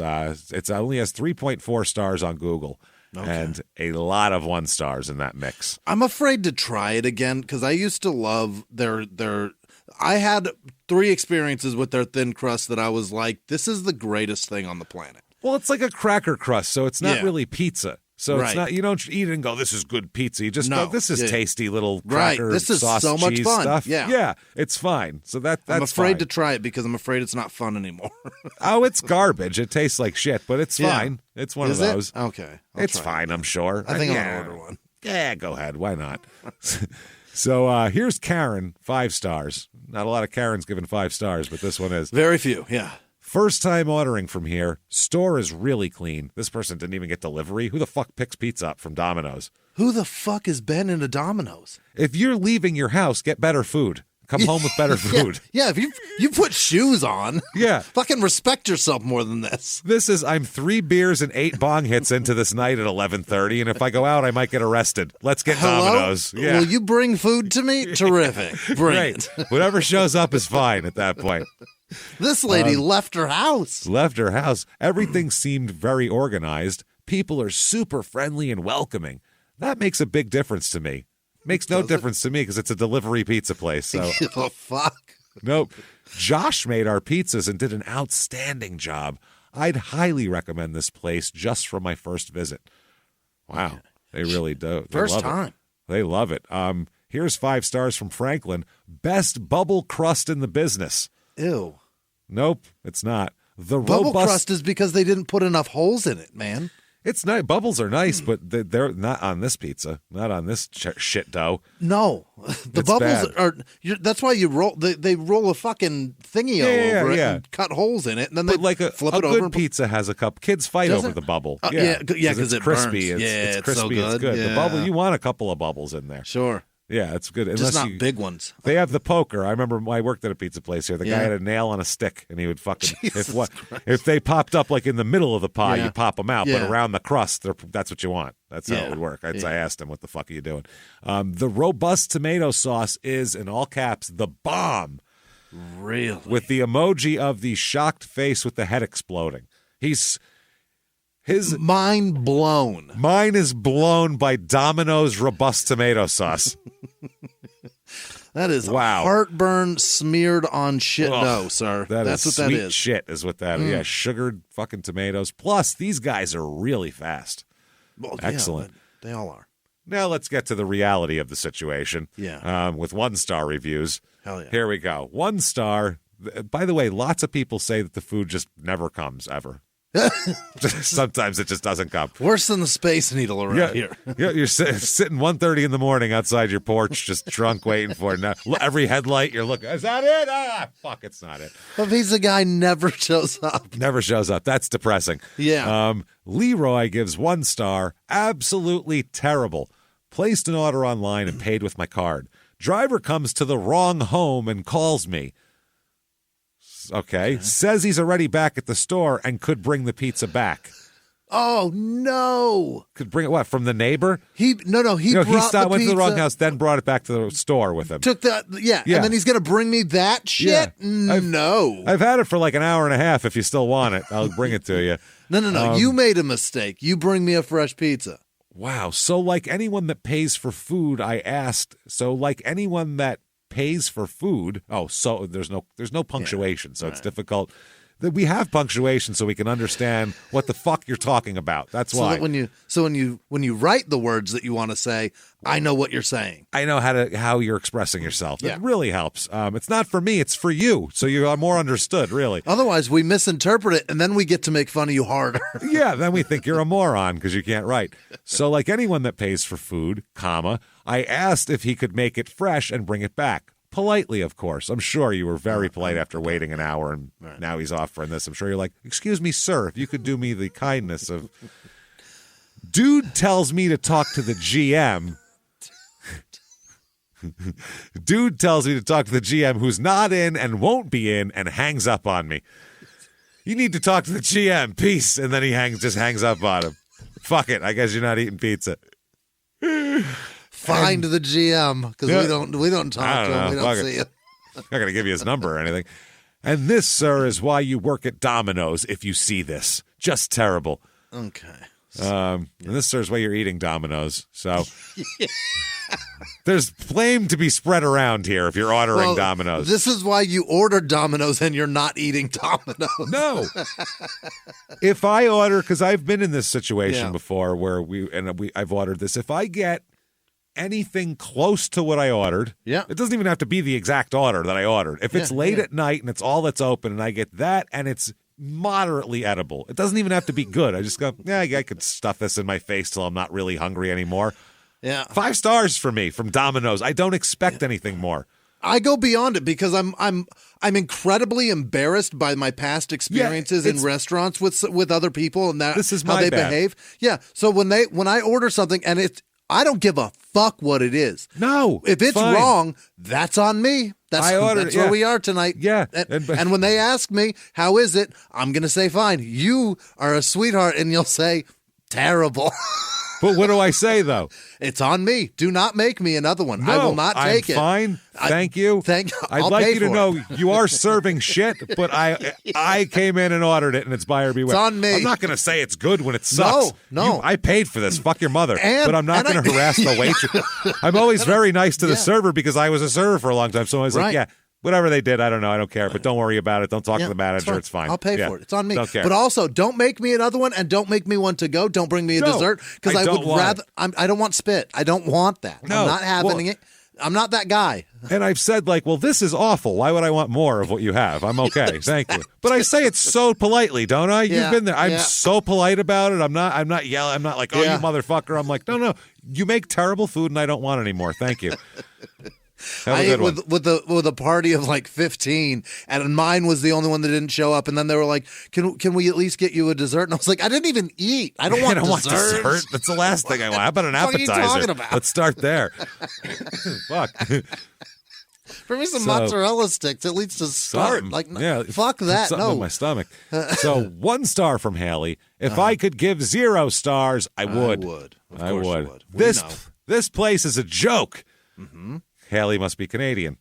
It only has 3.4 stars on Google. Okay. And a lot of 1 stars in that mix. I'm afraid to try it again because I used to love their. I had 3 experiences with their thin crust that I was like, this is the greatest thing on the planet. Well, it's like a cracker crust, so it's not really pizza. So it's not. You don't eat it and go, "This is good pizza." You just go, "This is tasty little cracker This is sauce so much cheese fun. stuff." Yeah, it's fine. So that's I'm afraid fine. to try it because I'm afraid it's not fun anymore. Oh, it's garbage. It tastes like shit, but it's fine. It's one of those. Okay, it's fine. I'm sure. I think I'm gonna order one. Yeah, go ahead. Why not? So here's Karen, 5 stars. Not a lot of Karens given 5 stars, but this one is very few. Yeah. First time ordering from here. Store is really clean. This person didn't even get delivery. Who the fuck picks pizza up from DomiNO's? Who the fuck has been into DomiNO's? If you're leaving your house, get better food. Come home with better food. Yeah, if you put shoes on, fucking respect yourself more than this. I'm 3 beers and 8 bong hits into this night at 11:30, and if I go out, I might get arrested. Let's get DomiNO's. Yeah. Will you bring food to me? Terrific. Bring it. Whatever shows up is fine at that point. This lady left her house. Everything seemed very organized. People are super friendly and welcoming. That makes a big difference to me. Makes no difference to me because it's a delivery pizza place. So the fuck? Nope. Josh made our pizzas and did an outstanding job. I'd highly recommend this place just for my first visit. Wow. They really do. First time. They love it. Here's 5 stars from Franklin. Best bubble crust in the business. Ew. Nope, it's not. The bubble crust is because they didn't put enough holes in it, man. It's nice. Bubbles are nice, but they're not on this pizza. Not on this shit dough. No, the bubbles are. That's why you roll. They roll a fucking thingy over it and cut holes in it, and then they flip it over. A good pizza has a cup. Kids fight over the bubble. Because it's crispy. Burns. It's crispy. So good. It's good. Yeah. The bubble. You want a couple of bubbles in there. Sure. Yeah, it's good. Just not big ones. They have the poker. I remember I worked at a pizza place here. The guy had a nail on a stick, and he would fucking if they popped up like in the middle of the pie, you pop them out, but around the crust, that's what you want. That's how it would work. I asked him, "What the fuck are you doing?" The robust tomato sauce is, in all caps, the bomb. Really, with the emoji of the shocked face with the head exploding. His mind blown. Mine is blown by DomiNO's robust tomato sauce. That is heartburn smeared on shit dough, sir. That's what that is. Sweet shit is what that is. Yeah, sugared fucking tomatoes. Plus, these guys are really fast. Well, excellent. Yeah, they all are. Now let's get to the reality of the situation. Yeah. With 1-star reviews. Hell yeah. Here we go. 1 star. By the way, lots of people say that the food just never comes, ever. Sometimes it just doesn't come. Worse than the Space Needle around here. You're sitting 1:30 in the morning outside your porch, just drunk, waiting for it. Now, every headlight you're looking. Is that it? Fuck, it's not it. A pizza guy never shows up. Never shows up. That's depressing. Yeah. Leroy gives 1 star. Absolutely terrible. Placed an order online and paid with my card. Driver comes to the wrong home and calls me. Okay. Says he's already back at the store and could bring the pizza back. Oh, no. Could bring it what? From the neighbor? He went to the wrong house, then brought it back to the store with him. Took that, and then he's going to bring me that shit? Yeah. No. I've had it for like an hour and a half. If you still want it, I'll bring it to you. No. You made a mistake. You bring me a fresh pizza. Wow. So like anyone that pays for food, I asked, so there's no punctuation, so it's difficult. that we have punctuation so we can understand what the fuck you're talking about. That's why. So when you write the words that you want to say, I know what you're saying. I know how you're expressing yourself. Yeah. It really helps. It's not for me, it's for you. So you are more understood, really. Otherwise, we misinterpret it, and then we get to make fun of you harder. Yeah, then we think you're a moron because you can't write. So like anyone that pays for food, comma, I asked if he could make it fresh and bring it back. Politely, of course. I'm sure you were very polite after waiting an hour, and now he's offering this. I'm sure you're like, excuse me, sir, if you could do me the kindness of... Dude tells me to talk to the GM. Dude tells me to talk to the GM who's not in and won't be in and hangs up on me. You need to talk to the GM. Peace. And then he just hangs up on him. Fuck it. I guess you're not eating pizza. Find the GM because we don't talk to him. We don't see him. I'm not going to give you his number or anything. And this, sir, is why you work at DomiNO's if you see this. Just terrible. Okay. And this, sir, is why you're eating DomiNO's. So there's blame to be spread around here if you're ordering DomiNO's. This is why you ordered DomiNO's and you're not eating DomiNO's. No. If I order, because I've been in this situation before where I've ordered this. If I get anything close to what I ordered, it doesn't even have to be the exact order that I ordered. If it's late at night and it's all that's open and I get that and it's moderately edible, it doesn't even have to be good. I just go, I could stuff this in my face till I'm not really hungry anymore. Yeah. 5 stars for me from DomiNO's. I don't expect anything more. I go beyond it because I'm incredibly embarrassed by my past experiences in restaurants with other people and that this is how my they bad. behave. Yeah. So when I order something and I don't give a fuck what it is. No. If it's fine. wrong, that's on me. That's where we are tonight. Yeah. And when they ask me, how is it? I'm going to say, fine. You are a sweetheart. And you'll say, terrible. But what do I say, though? It's on me. Do not make me another one. No, I will not take it. I'm fine. Thank you. I'd like you to know you are serving shit, but I came in and ordered it, and it's buyer beware. It's on me. I'm not going to say it's good when it sucks. No. I paid for this. Fuck your mother. But I'm not going to harass the waitress. I'm always very nice to the server because I was a server for a long time. So I was like, whatever they did, I don't know. I don't care. But don't worry about it. Don't talk to the manager. It's fine. I'll pay for it. It's on me. Don't care. But also, don't make me another one, and don't make me one to go. Don't bring me a dessert because I would rather. I don't want spit. I don't want that. No. I'm not having it. I'm not that guy. And I've said this is awful. Why would I want more of what you have? I'm okay. Thank you. But I say it so politely, don't I? You've been there. I'm so polite about it. I'm not yelling. I'm not like, you motherfucker. I'm like, no. You make terrible food and I don't want any more. Thank you. I ate with a party of like 15, and mine was the only one that didn't show up. And then they were like, "Can we at least get you a dessert?" And I was like, "I didn't even eat. I don't want dessert. That's the last thing I want. How about an appetizer? What are you talking about? Let's start there." Fuck. For me, some mozzarella sticks at least to start. Fuck that. Something in my stomach. So 1 star from Haley. If I could give 0 stars, I would. I would. This place is a joke. Mm-hmm. Haley must be Canadian.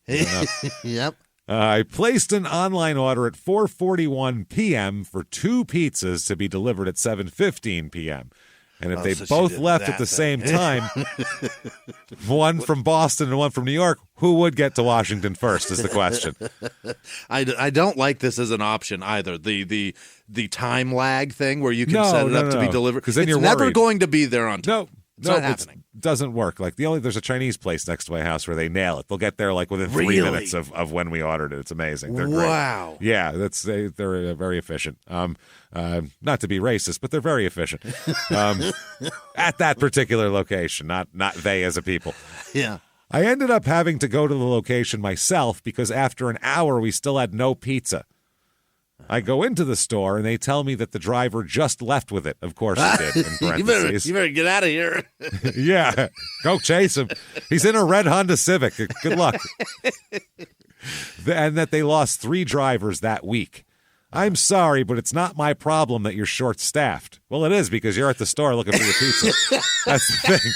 Yep. I placed an online order at 4:41 p.m. for 2 pizzas to be delivered at 7:15 p.m. And if they both left at the same time, one from Boston and one from New York, who would get to Washington first is the question. I don't like this as an option either. The time lag thing where you can set it up to be delivered. Because then you're never going to be there on time. It's not happening. It doesn't work. There's a Chinese place next to my house where they nail it. They'll get there within 3 minutes of when we ordered it. It's amazing. They're great. Wow. Yeah, they're very efficient. Not to be racist, but they're very efficient. At that particular location, not they as a people. Yeah. I ended up having to go to the location myself because after an hour we still had no pizza. I go into the store, and they tell me that the driver just left with it. Of course he did, in parentheses. you better get out of here. Yeah, go chase him. He's in a red Honda Civic. Good luck. And that they lost 3 drivers that week. I'm sorry, but it's not my problem that you're short-staffed. Well, it is because you're at the store looking for your pizza. That's the thing.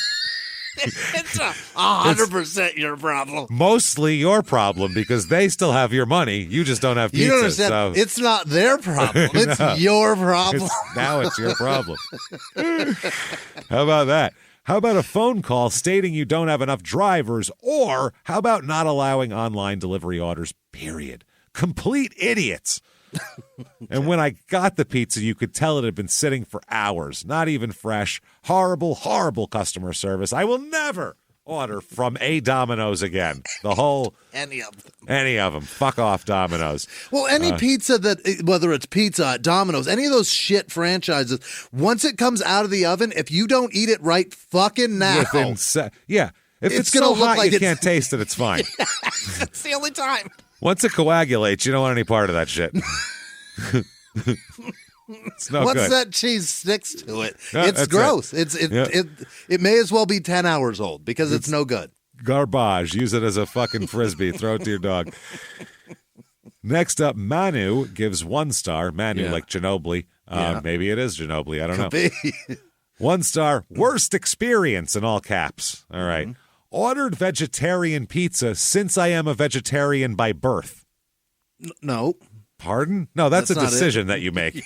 It's 100% your problem. Mostly your problem because they still have your money. You just don't have pizza. You don't understand. So. It's not their problem. It's your problem. Now it's your problem. How about that? How about a phone call stating you don't have enough drivers? Or how about not allowing online delivery orders, period? Complete idiots. And when I got the pizza, you could tell it had been sitting for hours, not even fresh. Horrible, horrible customer service. I will never order from a Domino's again. Any of them. Any of them. Fuck off, Domino's. Well, any pizza that, whether it's Pizza Hut, Domino's, any of those shit franchises, once it comes out of the oven, if you don't eat it right fucking now. Yeah. If it's gonna so look hot like you it's- can't taste it, it's fine. That's the only time. Once it coagulates, you don't want any part of that shit. It's no Once good. that cheese sticks to it, Yeah, it's that's gross. it. It may as well be 10 hours old because it's no good. Garbage. Use it as a fucking frisbee. Throw it to your dog. Next up, Manu gives 1 star. Manu, like Ginobili. Maybe it is Ginobili. I don't know. Be. 1 star. Worst experience in all caps. All right. Ordered vegetarian pizza since I am a vegetarian by birth. No. Pardon? No, that's a not it. decision that you make.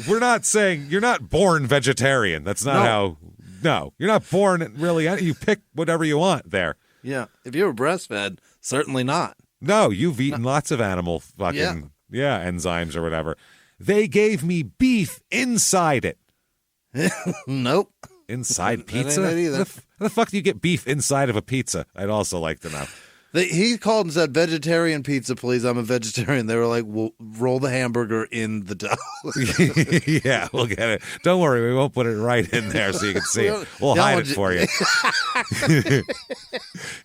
We're not saying you're not born vegetarian. That's not how. No, you're not born really. You pick whatever you want there. Yeah. If you were breastfed, certainly not. No, you've eaten lots of animal fucking enzymes or whatever. They gave me beef inside it. Nope. Inside That ain't pizza? it either. How the fuck do you get beef inside of a pizza? I'd also like to know. He called and said, vegetarian pizza, please. I'm a vegetarian. They were like, we'll roll the hamburger in the dough. Yeah, we'll get it. Don't worry, we won't put it right in there so you can see it. We'll hide it for you.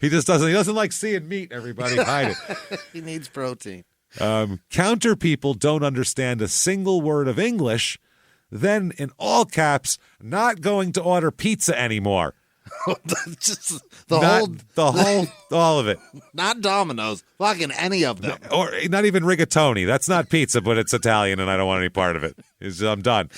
He doesn't like seeing meat, everybody. Hide it. He needs protein. Counter people don't understand a single word of English. Then, in all caps, not going to order pizza anymore. Just all of it. not Domino's, fucking any of them. Or not even rigatoni. That's not pizza, but it's Italian, and I don't want any part of it. I'm done.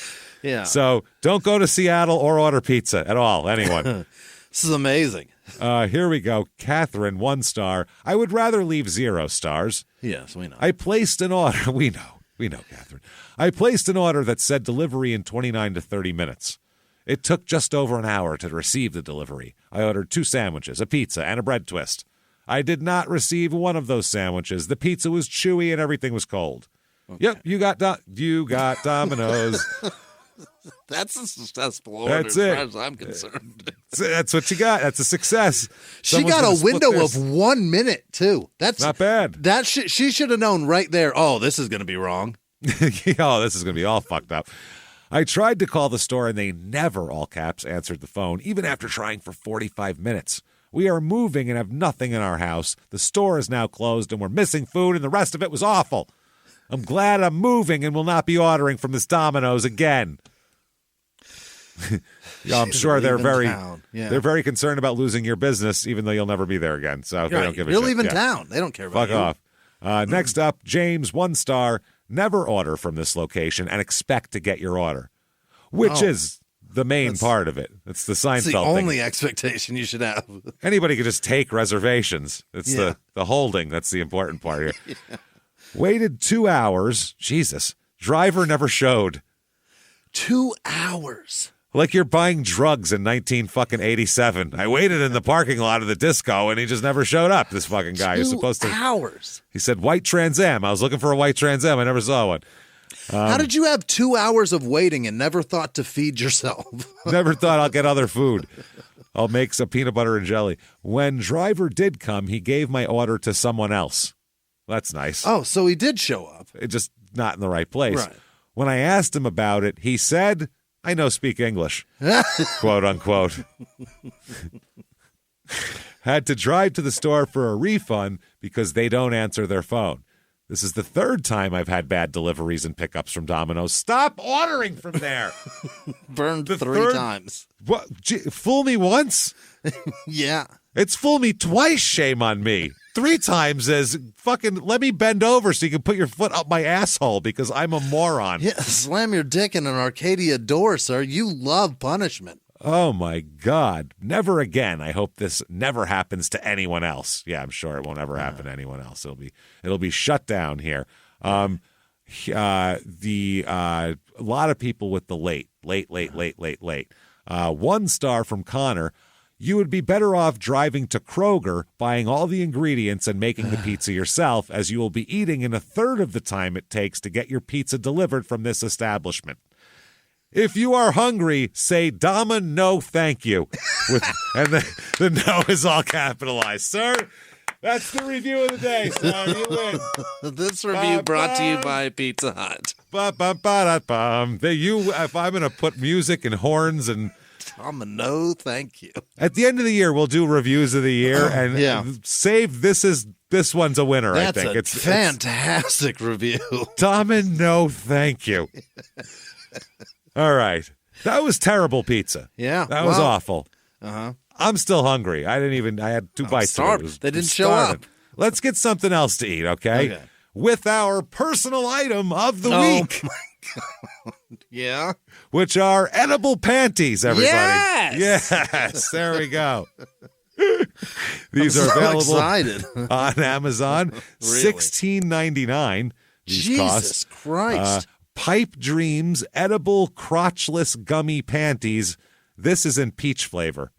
Yeah. So don't go to Seattle or order pizza at all, anyone. This is amazing. Here we go. Catherine, 1 star. I would rather leave 0 stars. Yes, we know. I placed an order. We know, Catherine. I placed an order that said delivery in 29 to 30 minutes. It took just over an hour to receive the delivery. I ordered 2 sandwiches, a pizza, and a bread twist. I did not receive one of those sandwiches. The pizza was chewy and everything was cold. Okay. Yep, you got Domino's. That's a successful order That's as far it. as I'm concerned. That's what you got. That's a success. She got a window of 1 minute, too. That's not bad. She should have known right there, oh, this is going to be wrong. Oh, this is going to be all fucked up. I tried to call the store and they never, all caps, answered the phone, even after trying for 45 minutes. We are moving and have nothing in our house. The store is now closed and we're missing food and the rest of it was awful. I'm glad I'm moving and will not be ordering from this Domino's again. I'm sure they're very concerned about losing your business, even though you'll never be there again. So they don't give a shit. You're leaving town. They don't care about you. Fuck off. Next up, James, 1 star. Never order from this location and expect to get your order, which is the main part of it. It's the Seinfeld thing. It's the only expectation you should have. Anybody can just take reservations. It's the holding. That's the important part here. Waited 2 hours. Jesus. Driver never showed. 2 hours. Like you're buying drugs in 1987. I waited in the parking lot of the disco and he just never showed up. This fucking guy is supposed to. 2 hours. He said white Trans Am. I was looking for a white Trans Am. I never saw one. How did you have 2 hours of waiting and never thought to feed yourself? Never thought I'll get other food. I'll make some peanut butter and jelly. When driver did come, he gave my order to someone else. That's nice. Oh, so he did show up. It just not in the right place. Right. When I asked him about it, he said, I know speak English, quote unquote. Had to drive to the store for a refund because they don't answer their phone. This is the 3rd time I've had bad deliveries and pickups from Domino's. Stop ordering from there. Burned 3 times. What? Fool me once? Yeah. It's fool me twice, shame on me. 3 times is fucking let me bend over so you can put your foot up my asshole because I'm a moron. Yeah, slam your dick in an Arcadia door, sir. You love punishment. Oh, my God. Never again. I hope this never happens to anyone else. Yeah, I'm sure it won't ever happen to anyone else. It'll be shut down here. A lot of people with the late. 1 star from Connor. You would be better off driving to Kroger, buying all the ingredients and making the pizza yourself, as you will be eating in a third of the time it takes to get your pizza delivered from this establishment. If you are hungry, say no thank you. And the no is all capitalized. Sir, that's the review of the day, sir. You win. This review brought to you by Pizza Hut. If I'm going to put music and horns and... No, thank you. At the end of the year, we'll do reviews of the year and save this one's a winner, I think. It's a fantastic review. No thank you. All right. That was terrible pizza. Yeah. That was awful. Uh-huh. I'm still hungry. I had 2 bites. They didn't show up. Let's get something else to eat, okay? With our personal item of the week. My God. Yeah. Which are edible panties, everybody. Yes. There we go. These are available on Amazon. Really? $16.99. Jesus Christ. Pipe Dreams edible crotchless gummy panties. This is in peach flavor.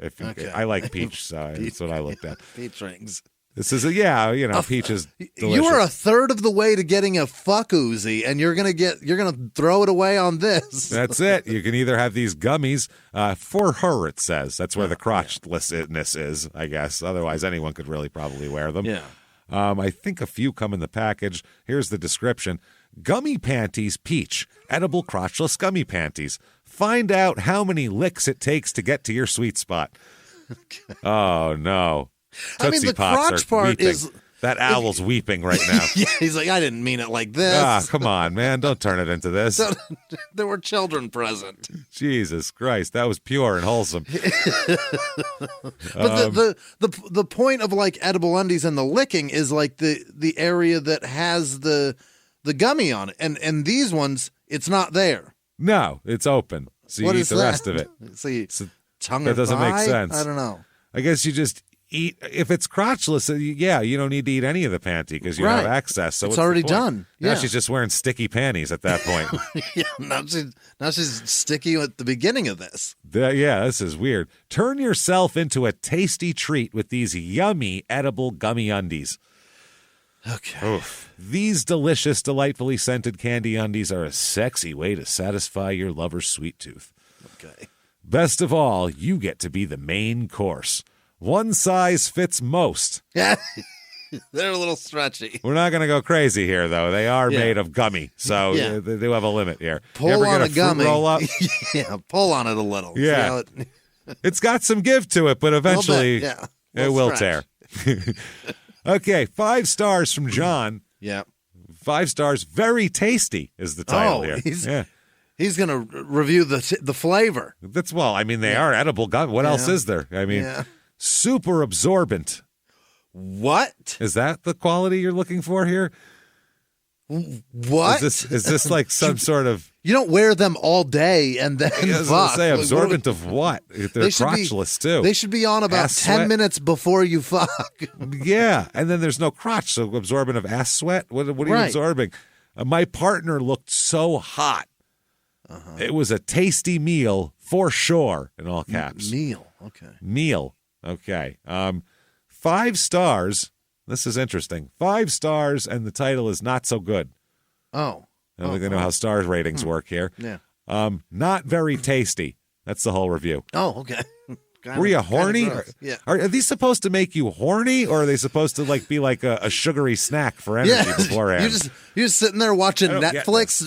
I like peach, so that's what I looked at. Peach rings. This is peach is delicious. You are a third of the way to getting a fuck Uzi, and you're gonna throw it away on this. That's it. You can either have these gummies for her. It says that's where the crotchlessness is, I guess. Otherwise, anyone could really probably wear them. Yeah. I think a few come in the package. Here's the description: Gummy panties, peach, edible crotchless gummy panties. Find out how many licks it takes to get to your sweet spot. Okay. Oh no. Tootsie the Pops crotch are part weeping. is... That owl's weeping right now. Yeah, he's like, I didn't mean it like this. Come on, man. Don't turn it into this. There were children present. Jesus Christ. That was pure and wholesome. But the point of like edible undies and the licking is like the area that has the gummy on it. And these ones, it's not there. No, it's open. So you eat the rest of it. See, tongue that doesn't make sense. I don't know. I guess you just eat, if it's crotchless, you don't need to eat any of the panty because you have access. So it's already done. Now she's just wearing sticky panties at that point. Now she's sticky at the beginning of this. This is weird. Turn yourself into a tasty treat with these yummy edible gummy undies. Okay. Oof. These delicious, delightfully scented candy undies are a sexy way to satisfy your lover's sweet tooth. Okay. Best of all, you get to be the main course. One size fits most. Yeah, they're a little stretchy. We're not going to go crazy here, though. They are made of gummy, so they do have a limit here. Pull on a gummy. Roll up? Pull on it a little. Yeah. It's got some give to it, but eventually it will tear. Okay, 5 stars from John. Yeah. 5 stars. Very tasty is the title here. He's going to review the flavor. They are edible gum. What else is there? Super absorbent. What? Is that the quality you're looking for here? What? Is this like some sort of... You don't wear them all day and then I was going to say, absorbent of what? They're crotchless, too. They should be on about 10 minutes before you fuck. Yeah, and then there's no crotch, so absorbent of ass sweat? What are you absorbing? My partner looked so hot. Uh-huh. It was a tasty meal for sure, in all caps. Meal, okay. Meal, okay. 5 stars. This is interesting. 5 stars, and the title is Not So Good. Oh. I don't think I know how stars ratings work here. Yeah. Not very tasty. That's the whole review. Oh, okay. Were you horny? Yeah. Are these supposed to make you horny, or are they supposed to be like a sugary snack for energy beforehand? You're just sitting there watching Netflix,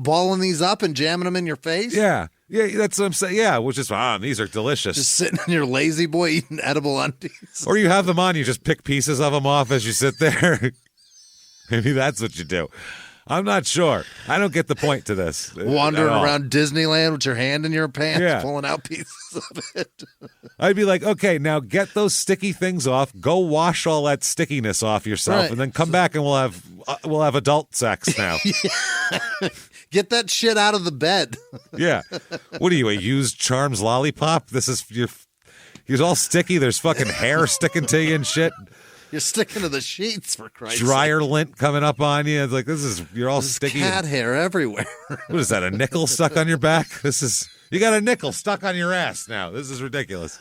balling these up and jamming them in your face? Yeah, that's what I'm saying. Yeah, which is these are delicious. Just sitting in your lazy boy eating edible undies. Or you have them on, you just pick pieces of them off as you sit there. Maybe that's what you do. I'm not sure. I don't get the point to this. Wandering around Disneyland with your hand in your pants, pulling out pieces of it. I'd be like, okay, now get those sticky things off. Go wash all that stickiness off yourself, and then come back and we'll have adult sex now. Get that shit out of the bed. Yeah. What are you, a used Charms lollipop? This is you're all sticky. There's fucking hair sticking to you and shit. You're sticking to the sheets, for Christ's sake. Dryer lint coming up on you. It's like, you're all sticky. Cat hair everywhere. What is that, a nickel stuck on your back? You got a nickel stuck on your ass now. This is ridiculous.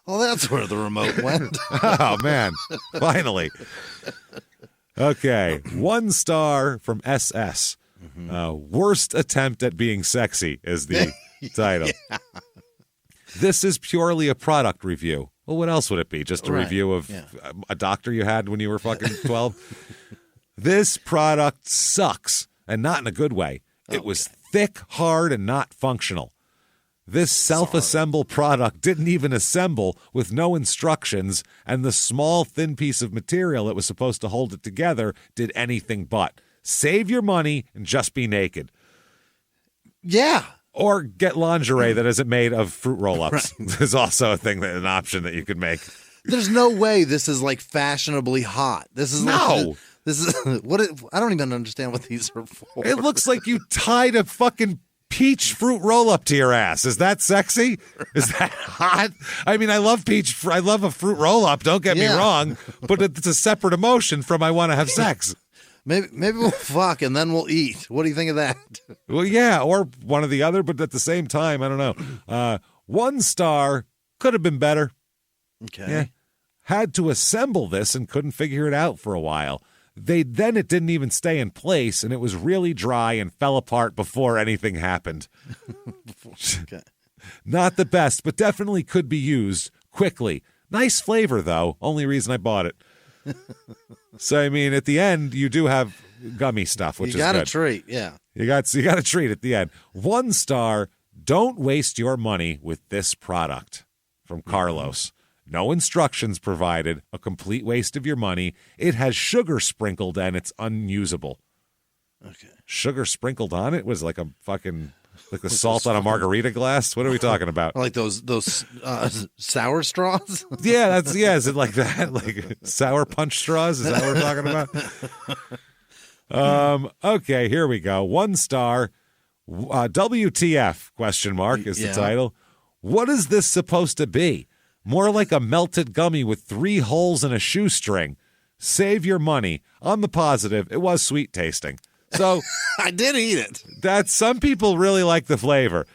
Well, that's where the remote went. Oh, man. Finally. Okay. 1 star from SS. Worst attempt at being sexy is the title. Yeah. This is purely a product review. Well, what else would it be? Just a review of a doctor you had when you were fucking 12? This product sucks, and not in a good way. It was thick, hard, and not functional. This self-assemble product didn't even assemble with no instructions, and the small, thin piece of material that was supposed to hold it together did anything but. Save your money and just be naked. Yeah. Or get lingerie that isn't made of fruit roll-ups. There's also an option that you could make. There's no way this is like fashionably hot. This is this is I don't even understand what these are for. It looks like you tied a fucking peach fruit roll-up to your ass. Is that sexy? Is that hot? I mean, I love I love a fruit roll-up, don't get me wrong, but it's a separate emotion from I want to have sex. Maybe we'll fuck and then we'll eat. What do you think of that? Well, yeah, or one or the other, but at the same time, I don't know. 1 star, could have been better. Okay. Yeah. Had to assemble this and couldn't figure it out for a while. Then it didn't even stay in place, and it was really dry and fell apart before anything happened. Okay. Not the best, but definitely could be used quickly. Nice flavor, though. Only reason I bought it. So, I mean, at the end, you do have gummy stuff, which is good. You got a treat, yeah. You got a treat at the end. 1 star, don't waste your money with this product. From Carlos. No instructions provided, a complete waste of your money. It has sugar sprinkled and it's unusable. Okay. Sugar sprinkled on it was like a fucking, like the salt on a margarita glass? What are we talking about? Like those sour straws? Yeah, is it like that? Like sour punch straws? Is that what we're talking about? Okay, here we go. 1 star. WTF, question mark, is the title. What is this supposed to be? More like a melted gummy with 3 holes and a shoestring. Save your money. On the positive, it was sweet tasting. So I did eat it. Some people really like the flavor.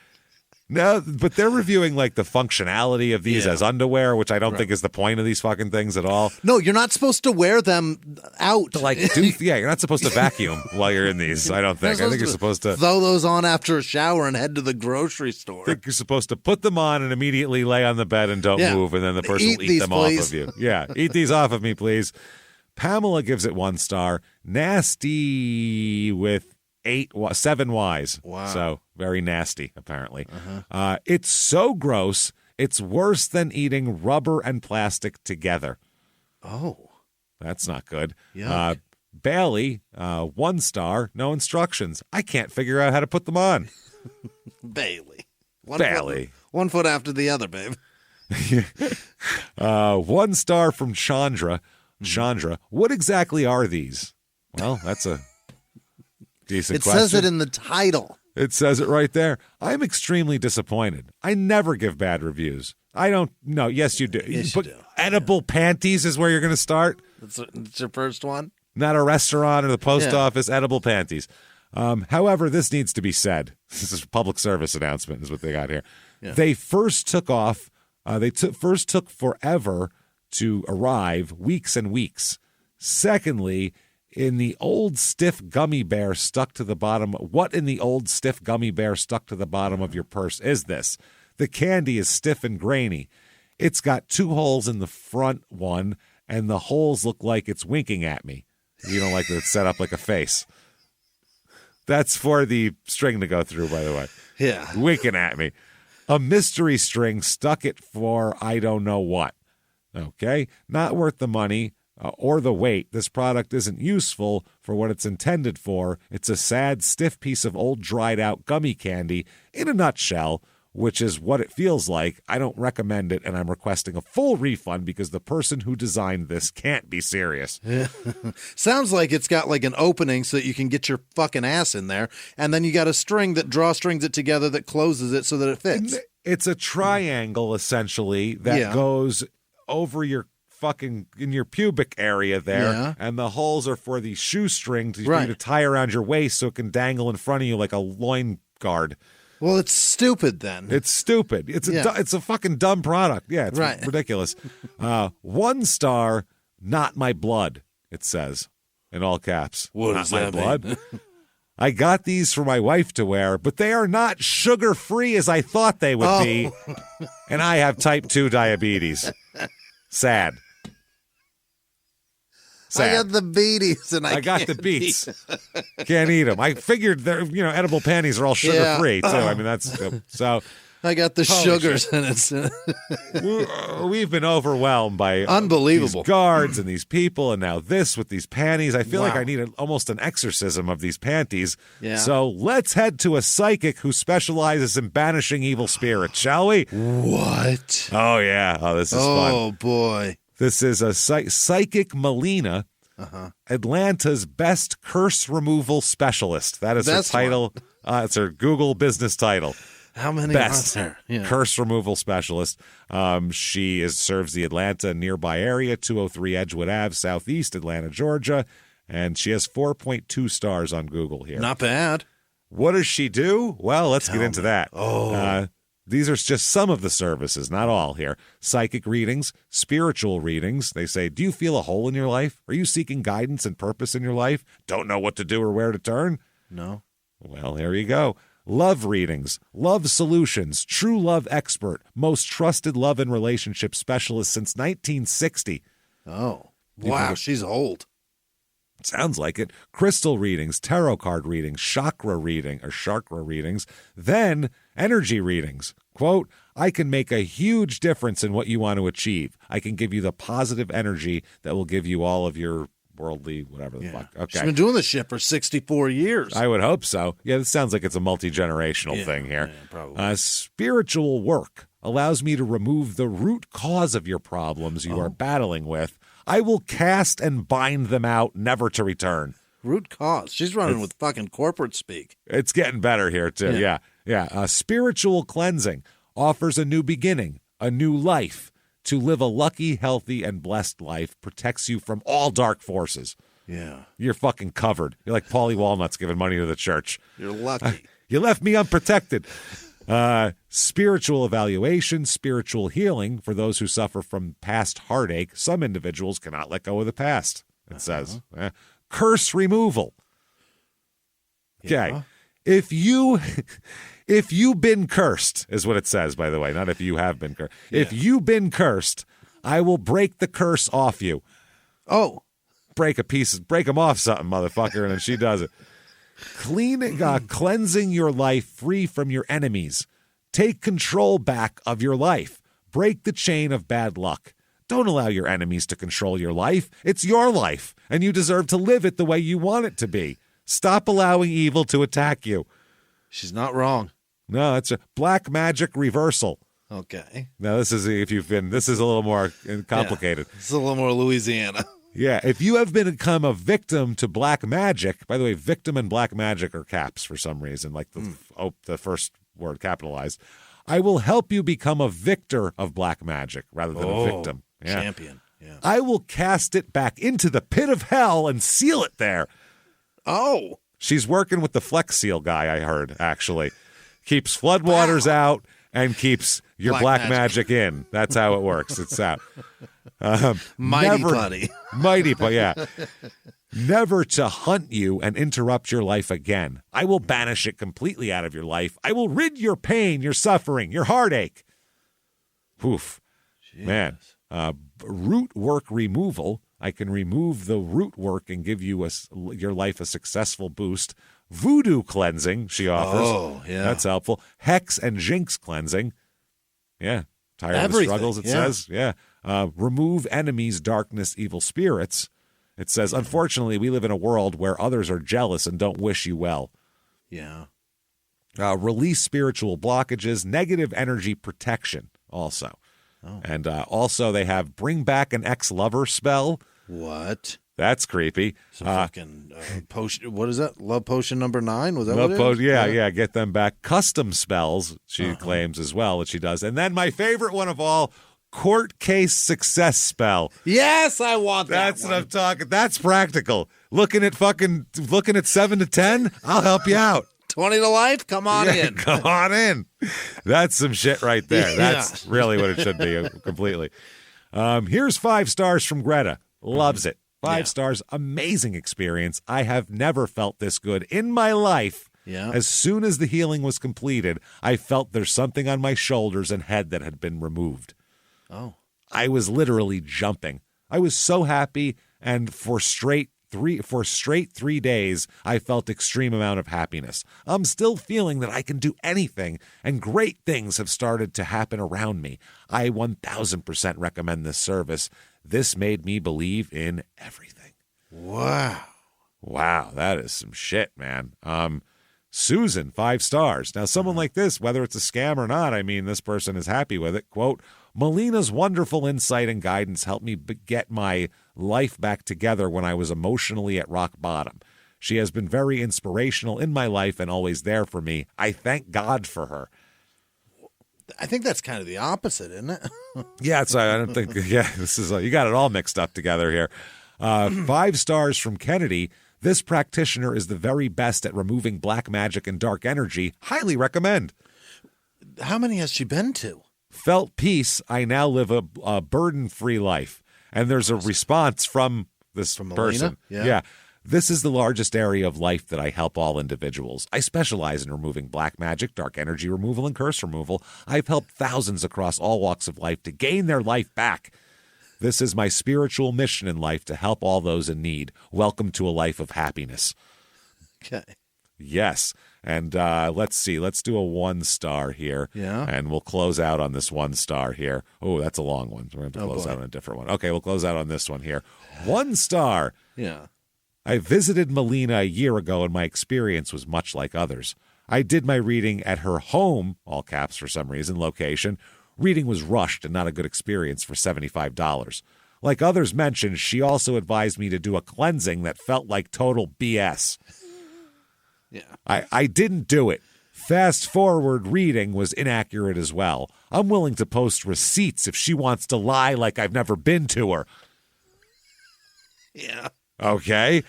No, but they're reviewing like the functionality of these as underwear, which I don't think is the point of these fucking things at all. No, you're not supposed to wear them out. You're not supposed to vacuum while you're in these. I don't think. I think you're supposed to throw those on after a shower and head to the grocery store. I think you're supposed to put them on and immediately lay on the bed and don't move, and then the person will eat them off of you. Yeah, eat these off of me, please. Pamela gives it 1 star. Nasty with 7 Ys. Wow. So very nasty, apparently. It's so gross, it's worse than eating rubber and plastic together. Oh. That's not good. Yuck. Bailey, 1 star, no instructions. I can't figure out how to put them on. Bailey. One foot after the other, babe. 1 star from Chandra. Chandra, what exactly are these? Well, that's a decent question. It says it in the title. It says it right there. I'm extremely disappointed. I never give bad reviews. I don't know. Yes, you do. Yes, you do. Edible panties is where you're going to start. It's your first one? Not a restaurant or the post office. Edible panties. However, this needs to be said. This is a public service announcement is what they got here. Yeah. They first took off. First took forever to arrive, weeks and weeks. Secondly, in the old stiff gummy bear stuck to the bottom. What in the old stiff gummy bear stuck to the bottom of your purse is this? The candy is stiff and grainy. It's got 2 holes in the front one, and the holes look like it's winking at me. You don't like that it's set up like a face. That's for the string to go through, by the way. Yeah. Winking at me. A mystery string stuck it for I don't know what. Okay? Not worth the money. Or the weight. This product isn't useful for what it's intended for. It's a sad, stiff piece of old, dried-out gummy candy in a nutshell, which is what it feels like. I don't recommend it, and I'm requesting a full refund because the person who designed this can't be serious. Sounds like it's got like an opening so that you can get your fucking ass in there, and then you got a string that drawstrings it together that closes it so that it fits. It's a triangle, essentially, that goes over your fucking in your pubic area there, and the holes are for the shoestring for you to tie around your waist so it can dangle in front of you like a loin guard. Well, it's stupid then. It's stupid. It's a fucking dumb product. Yeah, it's ridiculous. 1 star, not my blood, it says in all caps. What not does my that blood. mean? I got these for my wife to wear, but they are not sugar-free as I thought they would be. And I have type 2 diabetes. Sad. I got the beaties, and I got the beets. Can't eat them. I figured edible panties are all sugar-free, too. I mean, that's so. I got the sugars in it. We've been overwhelmed by unbelievable these guards and these people, and now this with these panties. I feel like I need almost an exorcism of these panties. Yeah. So let's head to a psychic who specializes in banishing evil spirits, shall we? What? Oh, yeah. Oh, this is fun. Oh, boy. This is a Psychic Melina, Atlanta's best curse removal specialist. That is her title. It's her Google business title. How many best are there? curse removal specialist. She serves the Atlanta nearby area, 203 Edgewood Ave, Southeast Atlanta, Georgia, and she has 4.2 stars on Google here. Not bad. What does she do? Well, let's get into that. Oh. These are just some of the services, not all here. Psychic readings, spiritual readings. They say, do you feel a hole in your life? Are you seeking guidance and purpose in your life? Don't know what to do or where to turn? No. Well, there you go. Love readings, love solutions, true love expert, most trusted love and relationship specialist since 1960. Oh, wow, she's old. Sounds like it. Crystal readings, tarot card readings, chakra readings, then energy readings. Quote, I can make a huge difference in what you want to achieve. I can give you the positive energy that will give you all of your worldly, whatever the fuck. Okay. She's been doing this shit for 64 years. I would hope so. Yeah, this sounds like it's a multi-generational thing here. Yeah, probably. Spiritual work allows me to remove the root cause of your problems you are battling with. I will cast and bind them out, never to return. Root cause. She's running with fucking corporate speak. It's getting better here, too. Yeah. Spiritual cleansing offers a new beginning, a new life. To live a lucky, healthy, and blessed life protects you from all dark forces. Yeah. You're fucking covered. You're like Paulie Walnuts giving money to the church. You're lucky. You left me unprotected. Spiritual evaluation, spiritual healing for those who suffer from past heartache. Some individuals cannot let go of the past, it says. Curse removal. Okay. Yeah. If you've been cursed, is what it says, by the way, not if you have been cursed. Yeah. If you've been cursed, I will break the curse off you. Oh. Break them off something, motherfucker, and then she does it. Cleansing your life free from your enemies. Take control back of your life. Break the chain of bad luck. Don't allow your enemies to control your life. It's your life, and you deserve to live it the way you want it to be. Stop allowing evil to attack you. She's not wrong. No, it's a black magic reversal. Okay. Now, this is a little more complicated. Yeah, it's a little more Louisiana. Yeah, if you have become a victim to black magic, by the way, victim and black magic are caps for some reason, like the first word capitalized. I will help you become a victor of black magic rather than a victim. Yeah. Champion. Yeah. I will cast it back into the pit of hell and seal it there. Oh. She's working with the Flex Seal guy, I heard, actually. Keeps floodwaters out and keeps your black magic in. That's how it works. It's out. Mighty putty. Mighty putty, yeah. Never to hunt you and interrupt your life again. I will banish it completely out of your life. I will rid your pain, your suffering, your heartache. Poof. Jeez. Man. Root work removal. I can remove the root work and give you your life a successful boost. Voodoo cleansing, she offers. Oh, yeah. That's helpful. Hex and jinx cleansing. Yeah. Tired of the struggles, it says. Yeah. Remove enemies, darkness, evil spirits. It says, unfortunately, we live in a world where others are jealous and don't wish you well. Yeah. Release spiritual blockages, negative energy protection also. Oh. And also they have bring back an ex-lover spell. What? That's creepy. Some fucking potion. What is that? Love potion number 9? Was that Love what it is? Yeah. Get them back. Custom spells, she claims as well, that she does. And then my favorite one of all, court case success spell. Yes, I want that. That's what I'm talking. That's practical. Looking at 7 to 10, I'll help you out. 20 to life? Come on in. Come on in. That's some shit right there. That's really what it should be, completely. Here's 5 stars from Greta. Loves it. 5 stars. Amazing experience. I have never felt this good in my life. Yeah. As soon as the healing was completed, I felt there's something on my shoulders and head that had been removed. Oh. I was literally jumping. I was so happy, and for straight 3 days, I felt extreme amount of happiness. I'm still feeling that I can do anything, and great things have started to happen around me. I 1000% recommend this service. This made me believe in everything. Wow, that is some shit, man. Susan, 5 stars. Now, someone like this, whether it's a scam or not, I mean, this person is happy with it. Quote, Melina's wonderful insight and guidance helped me get my life back together when I was emotionally at rock bottom. She has been very inspirational in my life and always there for me. I thank God for her. I think that's kind of the opposite, isn't it? Yeah, I don't think, this is, you got it all mixed up together here. 5 stars from Kennedy. This practitioner is the very best at removing black magic and dark energy. Highly recommend. How many has she been to? Felt peace. I now live a burden-free life. And there's a response from this person. Yeah. This is the largest area of life that I help all individuals. I specialize in removing black magic, dark energy removal, and curse removal. I've helped thousands across all walks of life to gain their life back. This is my spiritual mission in life, to help all those in need. Welcome to a life of happiness. Okay. Yes. And let's see. Let's do a 1 star here. Yeah. And we'll close out on this 1 star here. Oh, that's a long one. We're going to have to close out on a different one. Okay, we'll close out on this one here. 1 star. Yeah. I visited Melina a year ago, and my experience was much like others. I did my reading at her home, all caps for some reason, location. Reading was rushed and not a good experience for $75. Like others mentioned, she also advised me to do a cleansing that felt like total BS. Yeah. I didn't do it. Fast forward reading was inaccurate as well. I'm willing to post receipts if she wants to lie like I've never been to her. Yeah. Okay?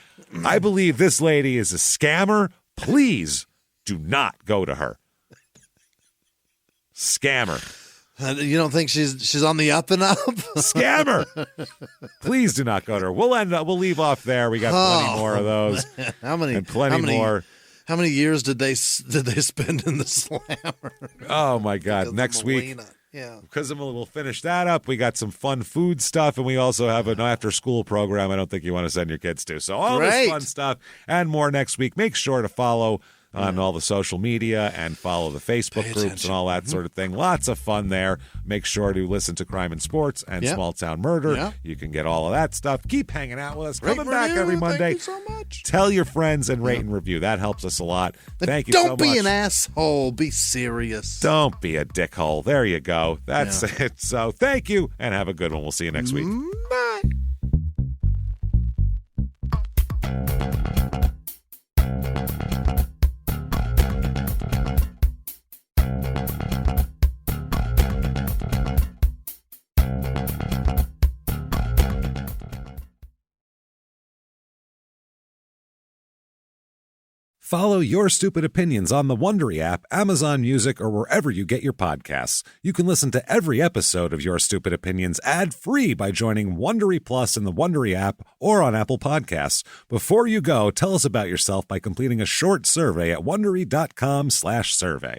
I believe this lady is a scammer. Please do not go to her. Scammer. You don't think she's on the up and up? Scammer. Please do not go to her. We'll leave off there. We got plenty more of those. How many? And plenty more. How many years did they spend in the slammer? Oh my God! Next week, yeah. Because we'll finish that up. We got some fun food stuff, and we also have an after-school program. I don't think you want to send your kids to. So all this fun stuff and more next week. Make sure to follow on all the social media and follow the Facebook groups and all that sort of thing. Lots of fun there. Make sure to listen to Crime and Sports and Small Town Murder. Yeah. You can get all of that stuff. Keep hanging out with us. Rate Coming back every Monday. Thank you so much. Tell your friends and rate and review. That helps us a lot. Thank you so much. Don't be an asshole. Be serious. Don't be a dickhole. There you go. That's it. So thank you and have a good one. We'll see you next week. Bye. Follow Your Stupid Opinions on the Wondery app, Amazon Music, or wherever you get your podcasts. You can listen to every episode of Your Stupid Opinions ad-free by joining Wondery Plus in the Wondery app or on Apple Podcasts. Before you go, tell us about yourself by completing a short survey at Wondery.com/survey.